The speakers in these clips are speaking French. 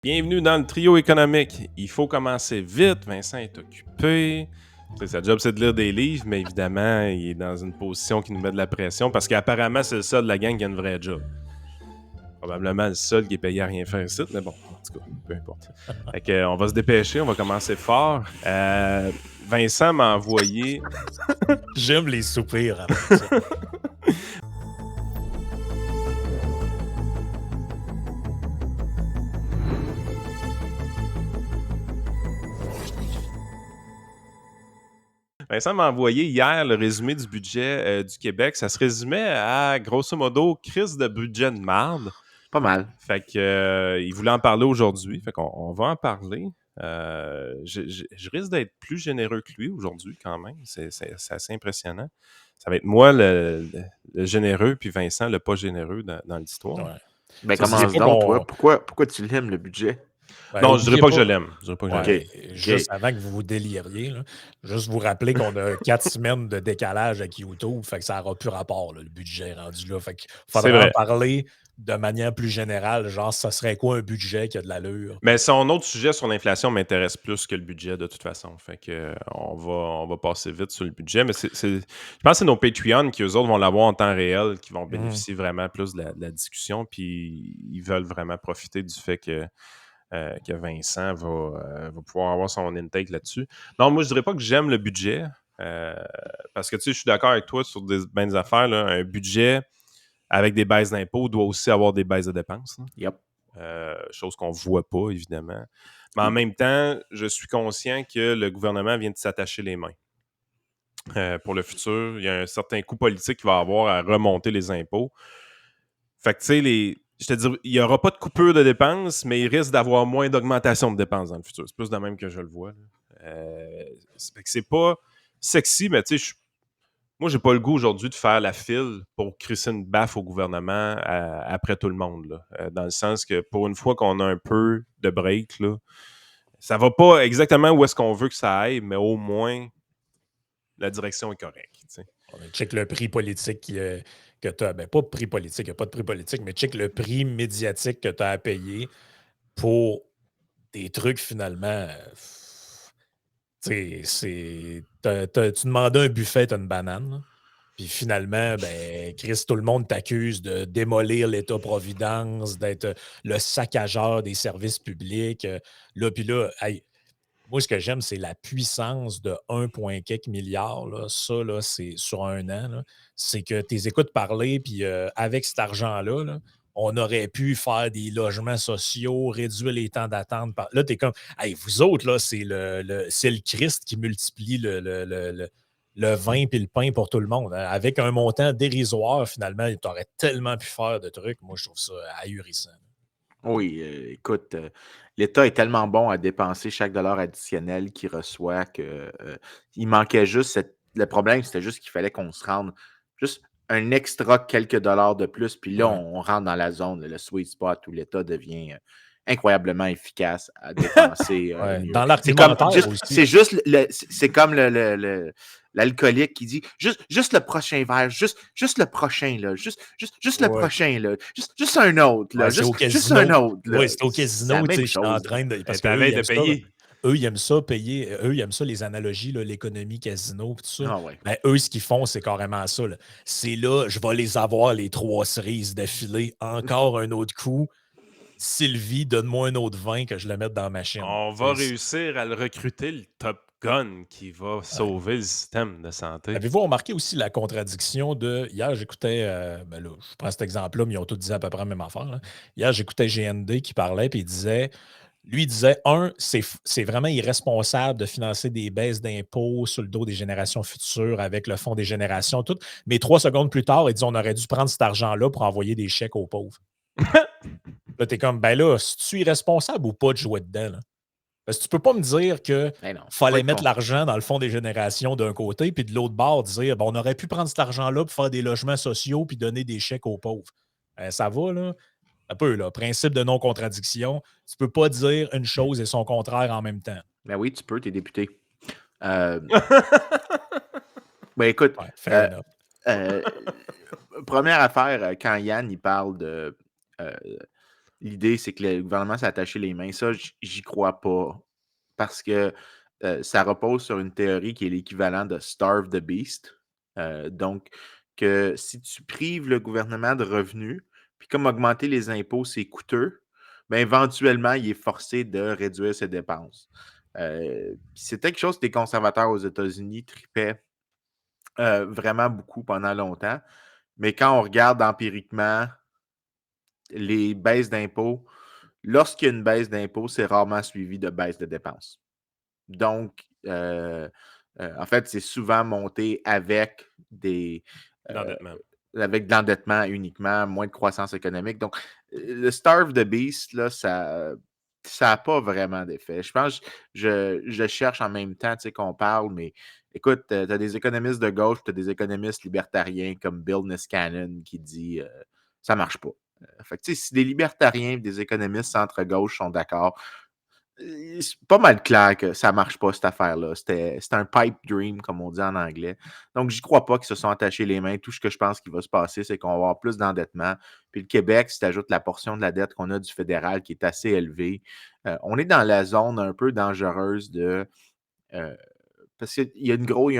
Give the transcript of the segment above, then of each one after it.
Bienvenue dans le trio économique. Il faut commencer vite. Vincent est occupé. Sa job, c'est de lire des livres, mais évidemment, il est dans une position qui nous met de la pression parce qu'apparemment, c'est le seul de la gang qui a une vraie job. Probablement le seul qui est payé à rien faire ici, mais bon, en tout cas, peu importe. Fait que, on va se dépêcher, on va commencer fort. Vincent m'a envoyé. J'aime les soupirs après ça. Vincent m'a envoyé hier le résumé du budget du Québec. Ça se résumait à, grosso modo, crise de budget de marde. Pas mal. Fait que il voulait en parler aujourd'hui. Fait qu'on va en parler. Je risque d'être plus généreux que lui aujourd'hui quand même. C'est assez impressionnant. Ça va être moi le généreux, puis Vincent le pas généreux dans l'histoire. Ouais. Ben Ça, commence c'est pas donc, qu'on- toi. Pourquoi tu l'aimes, le budget? Ben, Non, je dirais oubliez pas que je l'aime. Je dirais pas que je Ouais, l'aime. juste avant que vous vous déliriez, là, juste vous rappeler qu'on a 4 semaines de décalage avec YouTube, fait que ça n'aura plus rapport, là, le budget rendu là. Fait qu'il C'est faudra en vrai. parler de manière plus générale, genre ça serait quoi un budget qui a de l'allure? Mais son autre sujet sur l'inflation m'intéresse plus que le budget de toute façon. Fait que on va passer vite sur le budget. Mais je pense que c'est nos Patreon qui, eux autres, vont l'avoir en temps réel, qui vont bénéficier vraiment plus de la discussion. Puis ils veulent vraiment profiter du fait que Vincent va pouvoir avoir son intake là-dessus. Non, moi, je dirais pas que j'aime le budget. Parce que, tu sais, je suis d'accord avec toi sur bien des affaires. Là. Un budget avec des baisses d'impôts doit aussi avoir des baisses de dépenses. Là. Yep. Chose qu'on ne voit pas, évidemment. Mais en même temps, je suis conscient que le gouvernement vient de s'attacher les mains. Pour le futur, il y a un certain coût politique qu'il va avoir à remonter les impôts. Fait que, tu sais, je te dis, il n'y aura pas de coupure de dépenses, mais il risque d'avoir moins d'augmentation de dépenses dans le futur. C'est plus de même que je le vois. C'est pas sexy, mais tu sais, moi, j'ai pas le goût aujourd'hui de faire la file pour crisser une baffe au gouvernement après tout le monde. Là. Dans le sens que pour une fois qu'on a un peu de break, là, ça va pas exactement où est-ce qu'on veut que ça aille, mais au moins, la direction est correcte. T'sais. Check le prix politique que tu as. Ben, pas prix politique, il n'y a pas de prix politique, mais check le prix médiatique que tu as à payer pour des trucs finalement. Tu sais, tu demandais un buffet, tu as une banane. Là. Puis finalement, ben, Chris, tout le monde t'accuse de démolir l'État-providence, d'être le saccageur des services publics. Là, puis là, hey, moi, ce que j'aime, c'est la puissance de 1, quelques milliards. Là. Ça, là, c'est sur un an. Là. C'est que tu les écoutes parler, puis avec cet argent-là, là, on aurait pu faire des logements sociaux, réduire les temps d'attente. Là, tu es comme, hey, vous autres, là, c'est le Christ qui multiplie le vin et le pain pour tout le monde. Hein. Avec un montant dérisoire, finalement, tu aurais tellement pu faire de trucs. Moi, je trouve ça ahurissant. Oui, écoute, l'État est tellement bon à dépenser chaque dollar additionnel qu'il reçoit que il manquait juste le problème, c'était juste qu'il fallait qu'on se rende juste un extra quelques dollars de plus, puis là, Ouais. on rentre dans la zone, le sweet spot où l'État devient incroyablement efficace à dépenser Ouais. mieux. Dans l'argumentaire aussi. C'est juste c'est comme l'alcoolique qui dit juste le prochain verre, juste le prochain, là, juste le Ouais. prochain, là, juste un autre, là, Ouais, c'est au juste un casino. autre. Là. Oui, c'est au C'est casino, la tu sais, même je suis en chose. train de. Parce C'est à qu'eux, veille ils de aiment ça. payer. Eux, ils aiment ça payer. Eux, ils aiment ça, les analogies, là, l'économie casino, puis tout ça. Ah ouais. Ben, eux, ce qu'ils font, c'est carrément ça. Là. C'est là, je vais les avoir, les 3 cerises d'affilée. Encore un autre coup. Sylvie, donne-moi un autre vin que je le mette dans la machine. On va réussir à le recruter, le Top Gun, qui va sauver le système de santé. Avez-vous remarqué aussi la contradiction de. Hier, j'écoutais. Ben là, je prends cet exemple-là, mais ils ont tous dit à peu près la même affaire. Là. Hier, j'écoutais GND qui parlait, puis il disait. Lui, il disait, c'est vraiment irresponsable de financer des baisses d'impôts sur le dos des générations futures avec le fonds des générations, tout. Mais 3 secondes plus tard, il dit, on aurait dû prendre cet argent-là pour envoyer des chèques aux pauvres. Là, t'es comme, ben là, si tu es irresponsable ou pas de jouer dedans, là? Parce que tu peux pas me dire qu'il Ben non, fallait mettre l'argent dans le fonds des générations d'un côté, puis de l'autre bord, dire, ben, on aurait pu prendre cet argent-là pour faire des logements sociaux puis donner des chèques aux pauvres. Ça va, là? Un peu, là. Principe de non-contradiction. Tu peux pas dire une chose et son contraire en même temps. Ben oui, tu peux, t'es député. Ben écoute, Ouais, fair enough. première affaire, quand Yann il parle de l'idée, c'est que le gouvernement s'est attaché les mains. Ça, j'y crois pas. Parce que ça repose sur une théorie qui est l'équivalent de Starve the Beast. Donc, que si tu prives le gouvernement de revenus, puis comme augmenter les impôts, c'est coûteux, bien, éventuellement, il est forcé de réduire ses dépenses. C'est quelque chose que les conservateurs aux États-Unis tripaient vraiment beaucoup pendant longtemps. Mais quand on regarde empiriquement les baisses d'impôts, lorsqu'il y a une baisse d'impôts, c'est rarement suivi de baisse de dépenses. Donc, en fait, c'est souvent monté D'endettement. avec de l'endettement uniquement, moins de croissance économique. Donc, le Starve the Beast, là, ça n'a pas vraiment d'effet. Je pense que je cherche en même temps, tu sais, qu'on parle, mais écoute, tu as des économistes de gauche, tu as des économistes libertariens comme Bill Niskanen qui dit ça marche pas. Fait que, tu sais, si des libertariens et des économistes centre-gauche sont d'accord, c'est pas mal clair que ça marche pas, cette affaire-là. C'était un pipe dream, comme on dit en anglais. Donc, j'y crois pas qu'ils se sont attachés les mains. Tout ce que je pense qu'il va se passer, c'est qu'on va avoir plus d'endettement. Puis le Québec, si tu ajoutes la portion de la dette qu'on a du fédéral qui est assez élevée, on est dans la zone un peu dangereuse de... parce qu'il y a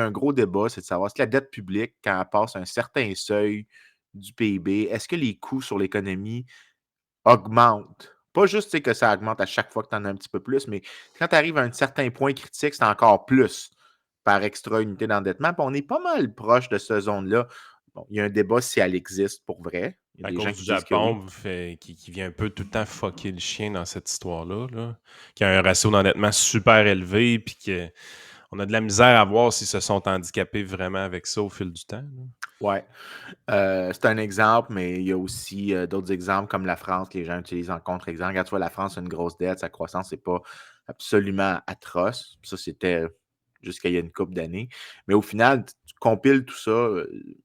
un gros débat, c'est de savoir si la dette publique, quand elle passe un certain seuil du PIB, est-ce que les coûts sur l'économie augmente. Pas juste tu sais, que ça augmente à chaque fois que tu en as un petit peu plus, mais quand tu arrives à un certain point critique, c'est encore plus par extra unité d'endettement. Puis on est pas mal proche de cette zone-là. Bon, il y a un débat si elle existe pour vrai. Il y a À des gens cause qui du disent que oui. Japon, qui vient un peu tout le temps fucker le chien dans cette histoire-là, là, qui a un ratio d'endettement super élevé, puis qu'on a de la misère à voir s'ils se sont handicapés vraiment avec ça au fil du temps. Là. Ouais. C'est un exemple, mais il y a aussi d'autres exemples comme la France que les gens utilisent en contre-exemple. Regarde, tu vois, la France a une grosse dette, sa croissance n'est pas absolument atroce. Ça, c'était jusqu'à il y a une couple d'années. Mais au final, tu compiles tout ça,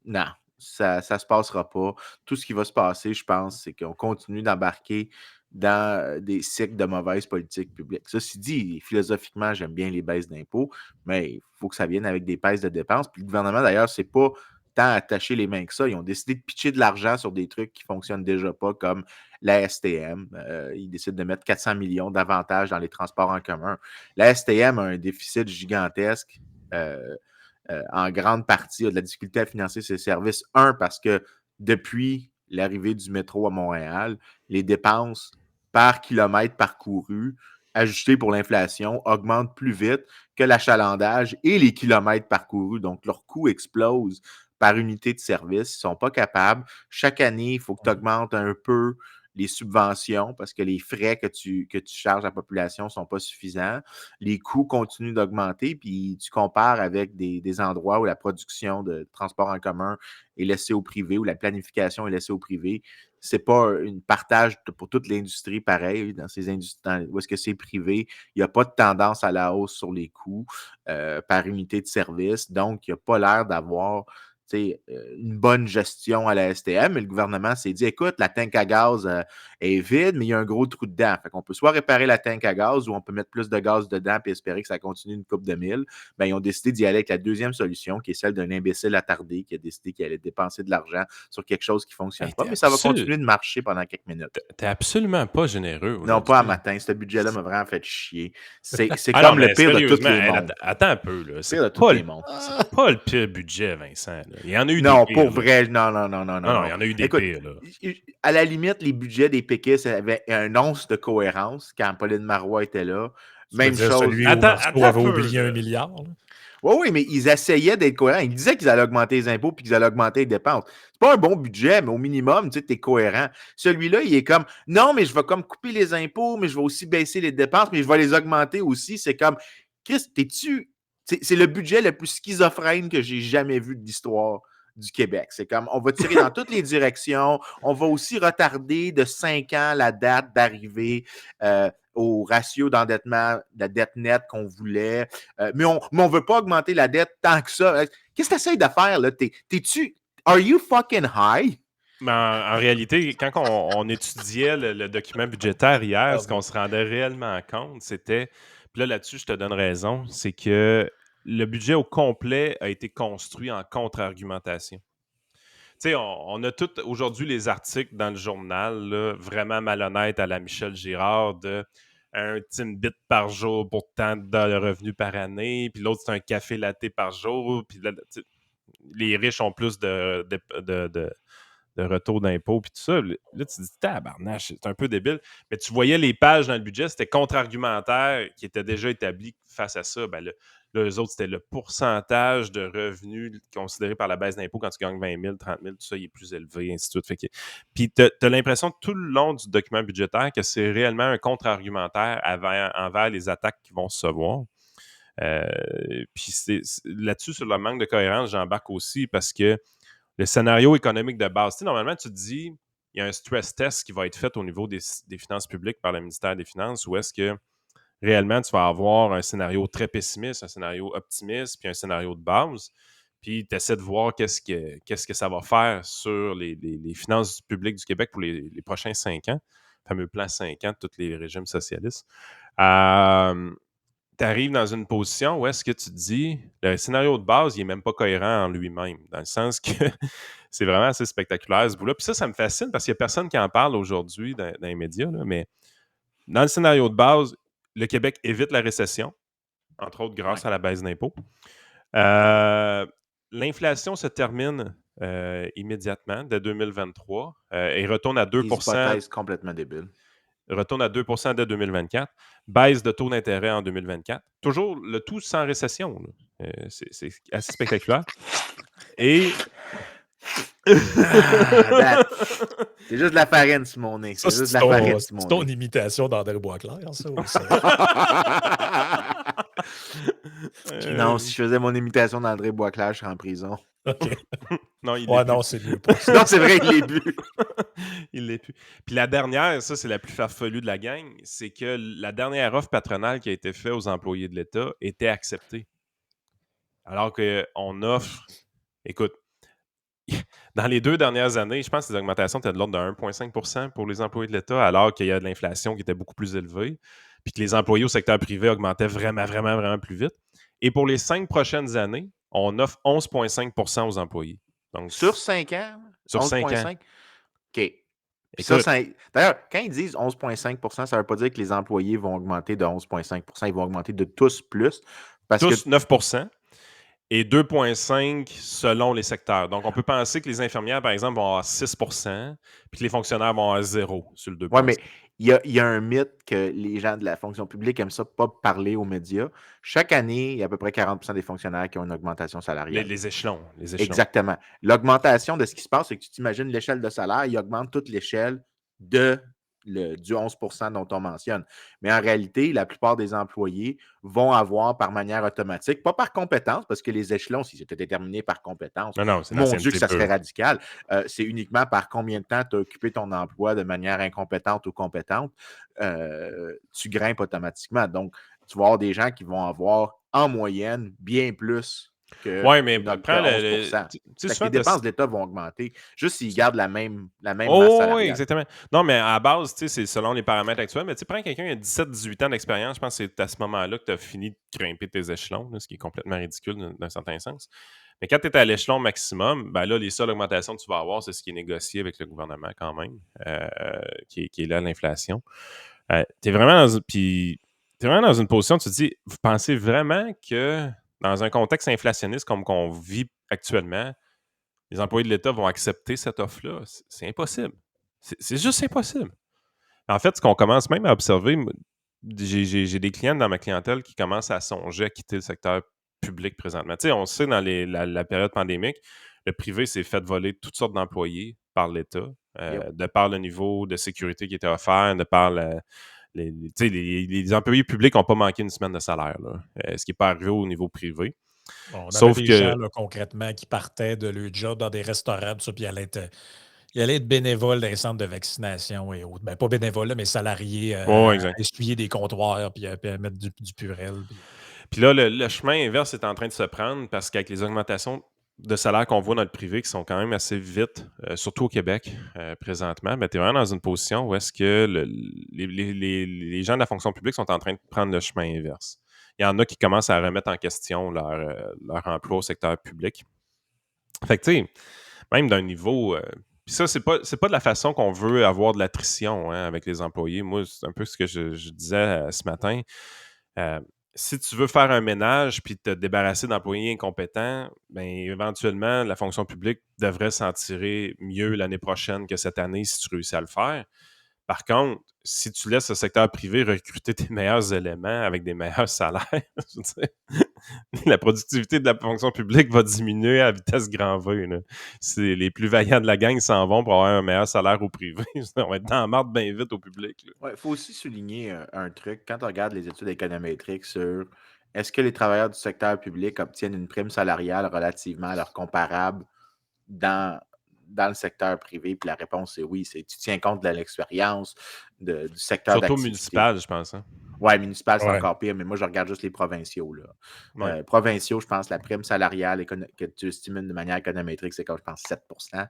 non, ça ne se passera pas. Tout ce qui va se passer, je pense, c'est qu'on continue d'embarquer dans des cycles de mauvaises politiques publiques. Ceci dit, philosophiquement, j'aime bien les baisses d'impôts, mais il faut que ça vienne avec des baisses de dépenses. Puis le gouvernement, d'ailleurs, c'est pas tant attacher les mains que ça. Ils ont décidé de pitcher de l'argent sur des trucs qui ne fonctionnent déjà pas, comme la STM. Ils décident de mettre 400 millions d'avantages dans les transports en commun. La STM a un déficit gigantesque. En grande partie, a de la difficulté à financer ses services. Un, parce que depuis l'arrivée du métro à Montréal, les dépenses par kilomètre parcouru, ajustées pour l'inflation, augmentent plus vite que l'achalandage et les kilomètres parcourus. Donc, leur coût explose par unité de service. Ils ne sont pas capables. Chaque année, il faut que tu augmentes un peu les subventions parce que les frais que tu charges à la population ne sont pas suffisants. Les coûts continuent d'augmenter, puis tu compares avec des endroits où la production de transport en commun est laissée au privé, où la planification est laissée au privé. Ce n'est pas un partage pour toute l'industrie pareil. Dans ces industries où est-ce que c'est privé, il n'y a pas de tendance à la hausse sur les coûts par unité de service. Donc, il n'y a pas l'air d'avoir une bonne gestion à la STM, mais le gouvernement s'est dit, écoute, la tank à gaz est vide, mais il y a un gros trou dedans. Fait qu'on peut soit réparer la tank à gaz ou on peut mettre plus de gaz dedans et espérer que ça continue une couple de mille. Ben, ils ont décidé d'y aller avec la deuxième solution, qui est celle d'un imbécile attardé qui a décidé qu'il allait dépenser de l'argent sur quelque chose qui ne fonctionne Hey, pas, mais ça va continuer de marcher pendant quelques minutes. T'es absolument pas généreux Non, pas à aujourd'hui. matin. Ce budget-là m'a vraiment fait chier. C'est Ah non, comme le mais pire de tous sérieusement, les hey, mondes. attends un peu. Là. Le pire de tous les mondes. C'est pas le pire budget, Vincent. Là. Il y en a eu des Non, pires. pour Là. vrai, non, non, non, non, non, Non, il non. y en a eu des Écoute, pires. Là. à la limite, les budgets des péquistes avaient un once de cohérence quand Pauline Marois était là. Tu veux Même dire chose. celui où Attends Marceau un avait peu. oublié Là. 1 milliard? Là? Oui, oui, mais ils essayaient d'être cohérents. Ils disaient qu'ils allaient augmenter les impôts puis qu'ils allaient augmenter les dépenses. C'est pas un bon budget, mais au minimum, tu sais, es cohérent. Celui-là, il est comme, non, mais je vais comme couper les impôts, mais je vais aussi baisser les dépenses, mais je vais les augmenter aussi. C'est comme, Chris, t'es-tu... C'est le budget le plus schizophrène que j'ai jamais vu de l'histoire du Québec. C'est comme, on va tirer dans toutes les directions. On va aussi retarder de 5 ans la date d'arrivée au ratio d'endettement, de la dette nette qu'on voulait. Mais on ne veut pas augmenter la dette tant que ça. Qu'est-ce que tu essaies de faire, là? T'es-tu... Are you fucking high? Mais en réalité, quand on étudiait le document budgétaire hier, ce qu'on se rendait réellement compte, c'était, puis là, là-dessus, je te donne raison, c'est que le budget au complet a été construit en contre-argumentation. sais, on a tous aujourd'hui les articles dans le journal, là, vraiment malhonnêtes à la Michel Girard de un Timbit par jour pour tant de revenus par année, puis l'autre, c'est un café latte par jour, puis là, les riches ont plus de retour d'impôt, puis tout ça. Là, tu te dis, tabarnache, c'est un peu débile. Mais tu voyais les pages dans le budget, c'était contre-argumentaire qui était déjà établi face à ça. Ben là, eux autres, c'était le pourcentage de revenus considéré par la baisse d'impôt quand tu gagnes 20 000, 30 000, tout ça, il est plus élevé, ainsi de suite. Fait que, puis tu as l'impression tout le long du document budgétaire que c'est réellement un contre-argumentaire envers les attaques qui vont se voir. Puis là-dessus, sur le manque de cohérence, j'embarque aussi parce que le scénario économique de base, tu sais, normalement, tu te dis, il y a un stress test qui va être fait au niveau des finances publiques par le ministère des Finances, où est-ce que réellement tu vas avoir un scénario très pessimiste, un scénario optimiste, puis un scénario de base. Puis tu essaies de voir qu'est-ce que ça va faire sur les finances publiques du Québec pour les prochains 5 ans, le fameux plan 5 ans de tous les régimes socialistes. Tu arrives dans une position où est-ce que tu te dis, le scénario de base, il n'est même pas cohérent en lui-même, dans le sens que c'est vraiment assez spectaculaire ce bout-là. Puis ça me fascine parce qu'il n'y a personne qui en parle aujourd'hui dans les médias, là, mais dans le scénario de base, le Québec évite la récession, entre autres grâce à la baisse d'impôts. L'inflation se termine immédiatement, dès 2023, et retourne à 2 Des hypothèses complètement débiles. Retourne à 2 dès 2024. Baisse de taux d'intérêt en 2024. Toujours le tout sans récession. C'est assez spectaculaire. Et... c'est juste de la farine sur mon nez. Ça, c'est juste de la farine sur mon c'est ton nez. imitation d'André Boisclair, ça? Non, si je faisais mon imitation d'André Boisclair, je serais en prison. OK. Non, il Ouais, l'est non, plus. c'est mieux pas ça. Non, c'est vrai, il l'est plus. Il l'est plus. Puis la dernière, ça, c'est la plus farfelue de la gang, c'est que la dernière offre patronale qui a été faite aux employés de l'État était acceptée. Alors qu'on offre... Écoute, dans les 2 dernières années, je pense que les augmentations étaient de l'ordre de 1,5 % pour les employés de l'État, alors qu'il y a de l'inflation qui était beaucoup plus élevée, puis que les employés au secteur privé augmentaient vraiment, vraiment, vraiment plus vite. Et pour les 5 prochaines années, on offre 11,5 % aux employés. Donc, Sur 5 ans? Sur 5 ans. 11,5? OK. Puis Écoute, d'ailleurs, quand ils disent 11,5 % ça ne veut pas dire que les employés vont augmenter de 11,5 %. Ils vont augmenter de tous plus. Parce tous que 9 % et 2,5 selon les secteurs. Donc, on peut penser que les infirmières, par exemple, vont avoir 6 % puis que les fonctionnaires vont avoir 0 sur le 2,5. Oui, mais il y a un mythe que les gens de la fonction publique aiment ça pas parler aux médias. Chaque année, il y a à peu près 40 % des fonctionnaires qui ont une augmentation salariale. Les échelons. Exactement. L'augmentation de ce qui se passe, c'est que tu t'imagines l'échelle de salaire, il augmente toute l'échelle du 11 % dont on mentionne. Mais en réalité, la plupart des employés vont avoir par manière automatique, pas par compétence, parce que les échelons, si c'était déterminé par compétence, Non, c'est mon Dieu que ça pure. serait radical. C'est uniquement par combien de temps tu as occupé ton emploi de manière incompétente ou compétente, tu grimpes automatiquement. Donc, tu vas avoir des gens qui vont avoir en moyenne bien plus que Oui, mais prends 11 %. Les dépenses de l'État vont augmenter, juste s'ils gardent la même masse salariale. Oui, exactement. Non, mais à la base, c'est selon les paramètres actuels. Mais prends quelqu'un qui a 17-18 ans d'expérience, je pense que c'est à ce moment-là que tu as fini de grimper tes échelons, là, ce qui est complètement ridicule d'un certain sens. Mais quand tu es à l'échelon maximum, ben là, les seules augmentations que tu vas avoir, c'est ce qui est négocié avec le gouvernement quand même, qui est là, l'inflation. Tu es vraiment dans une position, tu te dis, vous pensez vraiment que dans un contexte inflationniste comme qu'on vit actuellement, les employés de l'État vont accepter cette offre-là? C'est impossible. C'est juste impossible. En fait, ce qu'on commence même à observer, j'ai des clients dans ma clientèle qui commencent à songer à quitter le secteur public présentement. Tu sais, on sait dans la période pandémique, le privé s'est fait voler toutes sortes d'employés par l'État, de par le niveau de sécurité qui était offert, de par les employés publics n'ont pas manqué une semaine de salaire, là, ce qui n'est pas arrivé au niveau privé. Bon, on Sauf avait des gens, là, concrètement, qui partaient de leur job dans des restaurants, tout ça, puis ils allaient être bénévoles dans les centres de vaccination et autres. Ben, pas bénévoles, là, mais salariés à essuyer des comptoirs puis à mettre du Purel. Puis là, le chemin inverse est en train de se prendre parce qu'avec les augmentations de salaire qu'on voit dans le privé qui sont quand même assez vite, surtout au Québec présentement, ben, tu es vraiment dans une position où est-ce que les gens de la fonction publique sont en train de prendre le chemin inverse. Il y en a qui commencent à remettre en question leur emploi au secteur public. Fait que, tu sais, même d'un niveau. Puis ça, c'est pas de la façon qu'on veut avoir de l'attrition avec les employés. Moi, c'est un peu ce que je disais ce matin. Euh, Si tu veux faire un ménage puis te débarrasser d'employés incompétents, ben éventuellement, la fonction publique devrait s'en tirer mieux l'année prochaine que cette année si tu réussis à le faire. Par contre, si tu laisses le secteur privé recruter tes meilleurs éléments avec des meilleurs salaires, je veux dire, la productivité de la fonction publique va diminuer à vitesse grand V. Là. Si les plus vaillants de la gang s'en vont pour avoir un meilleur salaire au privé, on va être dans la marde bien vite au public. Là. Ouais, il faut aussi souligner un truc. Quand on regarde les études économétriques sur est-ce que les travailleurs du secteur public obtiennent une prime salariale relativement à leurs comparables dans, dans le secteur privé, puis la réponse est oui. Tu tiens compte de l'expérience du secteur Surtout d'activité. municipal, je pense. Hein? Ouais, municipal, c'est Ouais. encore pire, mais moi, je regarde juste les provinciaux. Là. Ouais. Provinciaux, je pense, la prime salariale que tu estimes de manière économétrique, c'est comme, je pense, 7%.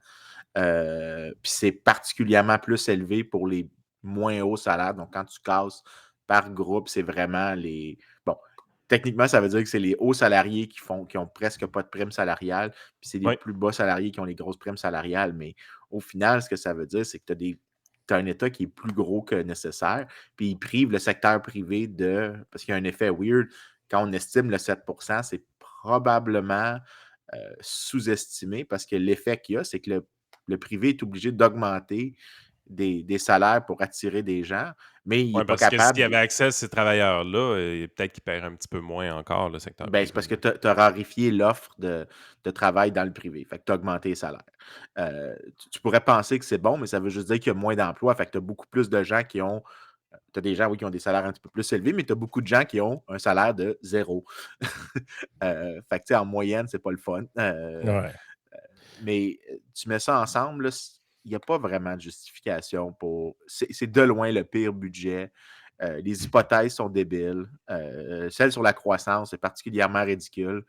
Puis c'est particulièrement plus élevé pour les moins hauts salaires. Donc, quand tu casses par groupe, c'est vraiment les. Bon, techniquement, ça veut dire que c'est les hauts salariés qui ont presque pas de prime salariale, puis c'est les Ouais. plus bas salariés qui ont les grosses primes salariales. Mais au final, ce que ça veut dire, c'est que tu as un État qui est plus gros que nécessaire, puis il prive le secteur privé de. Parce qu'il y a un effet weird. Quand on estime le 7%, c'est probablement sous-estimé parce que l'effet qu'il y a, c'est que le privé est obligé d'augmenter des salaires pour attirer des gens, mais il n'est Ouais, pas parce que s'il y capable. avait accès à ces travailleurs-là, peut-être qu'ils paieraient un petit peu moins encore, le secteur Ben, c'est privé. parce que tu as raréfié l'offre de travail dans le privé. Fait que tu as augmenté les salaires. Tu pourrais penser que c'est bon, mais ça veut juste dire qu'il y a moins d'emplois. Fait que tu as beaucoup plus de gens qui ont. Tu as des gens, oui, qui ont des salaires un petit peu plus élevés, mais tu as beaucoup de gens qui ont un salaire de 0. Fait que, tu sais, en moyenne, c'est pas le fun. Ouais. Mais tu mets ça ensemble, là, il n'y a pas vraiment de justification pour. C'est de loin le pire budget. Les hypothèses sont débiles. Celle sur la croissance est particulièrement ridicule.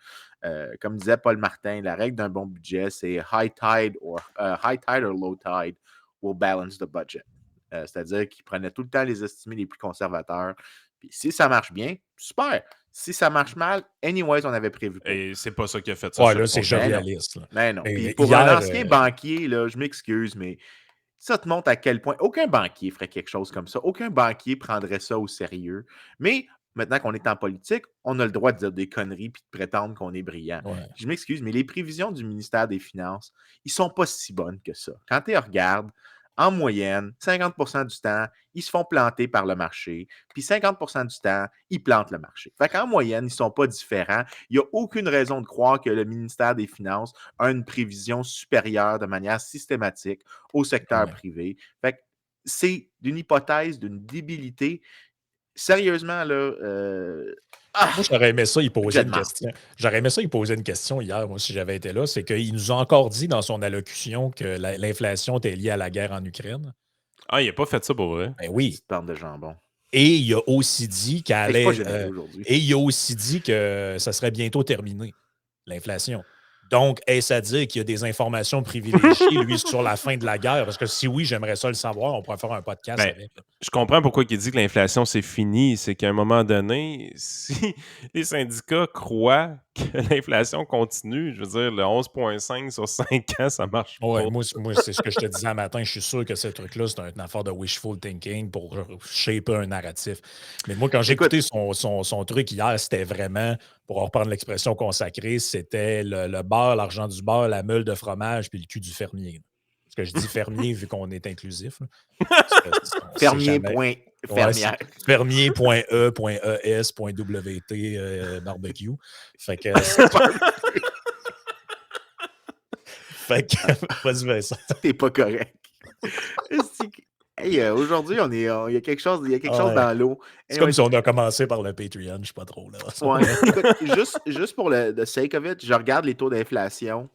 Comme disait Paul Martin, la règle d'un bon budget, c'est high tide or low tide will balance the budget. C'est-à-dire qu'il prenait tout le temps les estimés les plus conservateurs. Puis si ça marche bien, super. Si ça marche mal, anyways, on avait prévu pour. Et c'est pas ça qui a fait ça Ouais, sur là, le c'est projet. Mais non. surréaliste. Là. Mais non. Mais Puis pour hier, un ancien banquier, là, je m'excuse, mais ça te montre à quel point aucun banquier ferait quelque chose comme ça. Aucun banquier prendrait ça au sérieux. Mais maintenant qu'on est en politique, on a le droit de dire des conneries puis de prétendre qu'on est brillant. ouais. Je m'excuse, mais les prévisions du ministère des Finances, ils sont pas si bonnes que ça. Quand tu regardes, en moyenne, 50% du temps, ils se font planter par le marché, puis 50% du temps, ils plantent le marché. Fait qu'en moyenne, ils ne sont pas différents. Il n'y a aucune raison de croire que le ministère des Finances a une prévision supérieure de manière systématique au secteur Ouais. privé. Fait que c'est d'une hypothèse, d'une débilité. Sérieusement, là. Moi, j'aurais aimé ça, il posait une Budget de question. J'aurais aimé ça, il posait une question hier, moi, si j'avais été là. C'est qu'il nous a encore dit dans son allocution que l'inflation était liée à la guerre en Ukraine. Ah, il a pas fait ça pour vrai. Ben oui. Petite bande de jambon. Et il a aussi dit qu'elle C'est pas allait. généreux aujourd'hui. Et il a aussi dit que ça serait bientôt terminé, l'inflation. Donc, est-ce à dire qu'il y a des informations privilégiées, lui, sur la fin de la guerre? Parce que si oui, j'aimerais ça le savoir. On pourrait faire un podcast Ben, avec. Là. je comprends pourquoi il dit que l'inflation, c'est fini. C'est qu'à un moment donné, si les syndicats croient que l'inflation continue, je veux dire, le 11,5 sur 5 ans, ça marche Ouais, pas. moi, c'est ce que je te disais un matin. Je suis sûr que ce truc-là, c'est une affaire de wishful thinking pour shaper un narratif. Mais moi, quand j'ai Écoute, écouté son truc hier, c'était vraiment, pour reprendre l'expression consacrée, c'était le beurre, l'argent du beurre, la meule de fromage puis le cul du fermier. Parce que je dis fermier vu qu'on est inclusif. Là. Parce que on sait jamais. Ouais, c'est fermier.fermière. fermier.e.es.wt barbecue. Fait que. Fait que. Vas-y, Vincent. T'es pas correct. Hey, aujourd'hui, il y a quelque chose Ouais. dans l'eau. C'est comme si on a commencé par le Patreon, je sais pas trop là. Ouais. Écoute, juste pour le sake of it, je regarde les taux d'inflation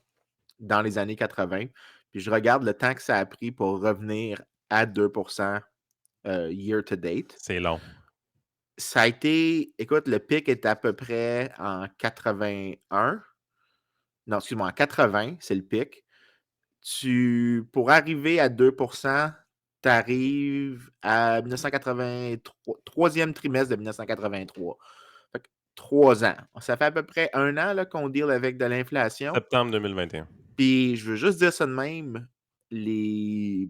dans les années 80, puis je regarde le temps que ça a pris pour revenir à 2% year to date. C'est long. Ça a été, écoute, le pic est à peu près en 81. Non, excuse-moi, en 80, c'est le pic. Pour arriver à 2%, tu arrives à 1983, troisième trimestre de 1983. Fait que 3 ans. Ça fait à peu près 1 an là, qu'on deal avec de l'inflation. Septembre 2021. Puis, je veux juste dire ça de même, les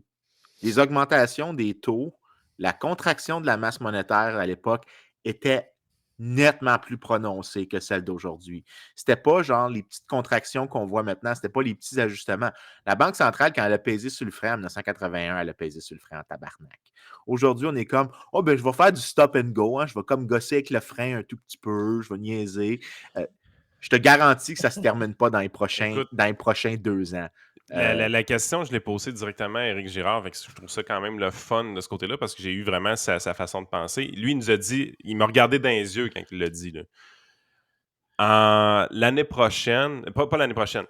augmentations des taux, la contraction de la masse monétaire à l'époque était nettement plus prononcée que celle d'aujourd'hui. C'était pas genre les petites contractions qu'on voit maintenant, c'était pas les petits ajustements. La Banque centrale, quand elle a pesé sur le frein en 1981, elle a pesé sur le frein en tabarnak. Aujourd'hui, on est comme, oh ben je vais faire du stop and go, hein, je vais comme gosser avec le frein un tout petit peu, je vais niaiser. Je te garantis que ça ne se termine pas dans les prochains 2 ans. La question, je l'ai posée directement à Éric Girard, fait que je trouve ça quand même le fun de ce côté-là parce que j'ai eu vraiment sa façon de penser. Lui, il nous a dit, il m'a regardé dans les yeux quand il l'a dit. L'année prochaine, pas l'année prochaine,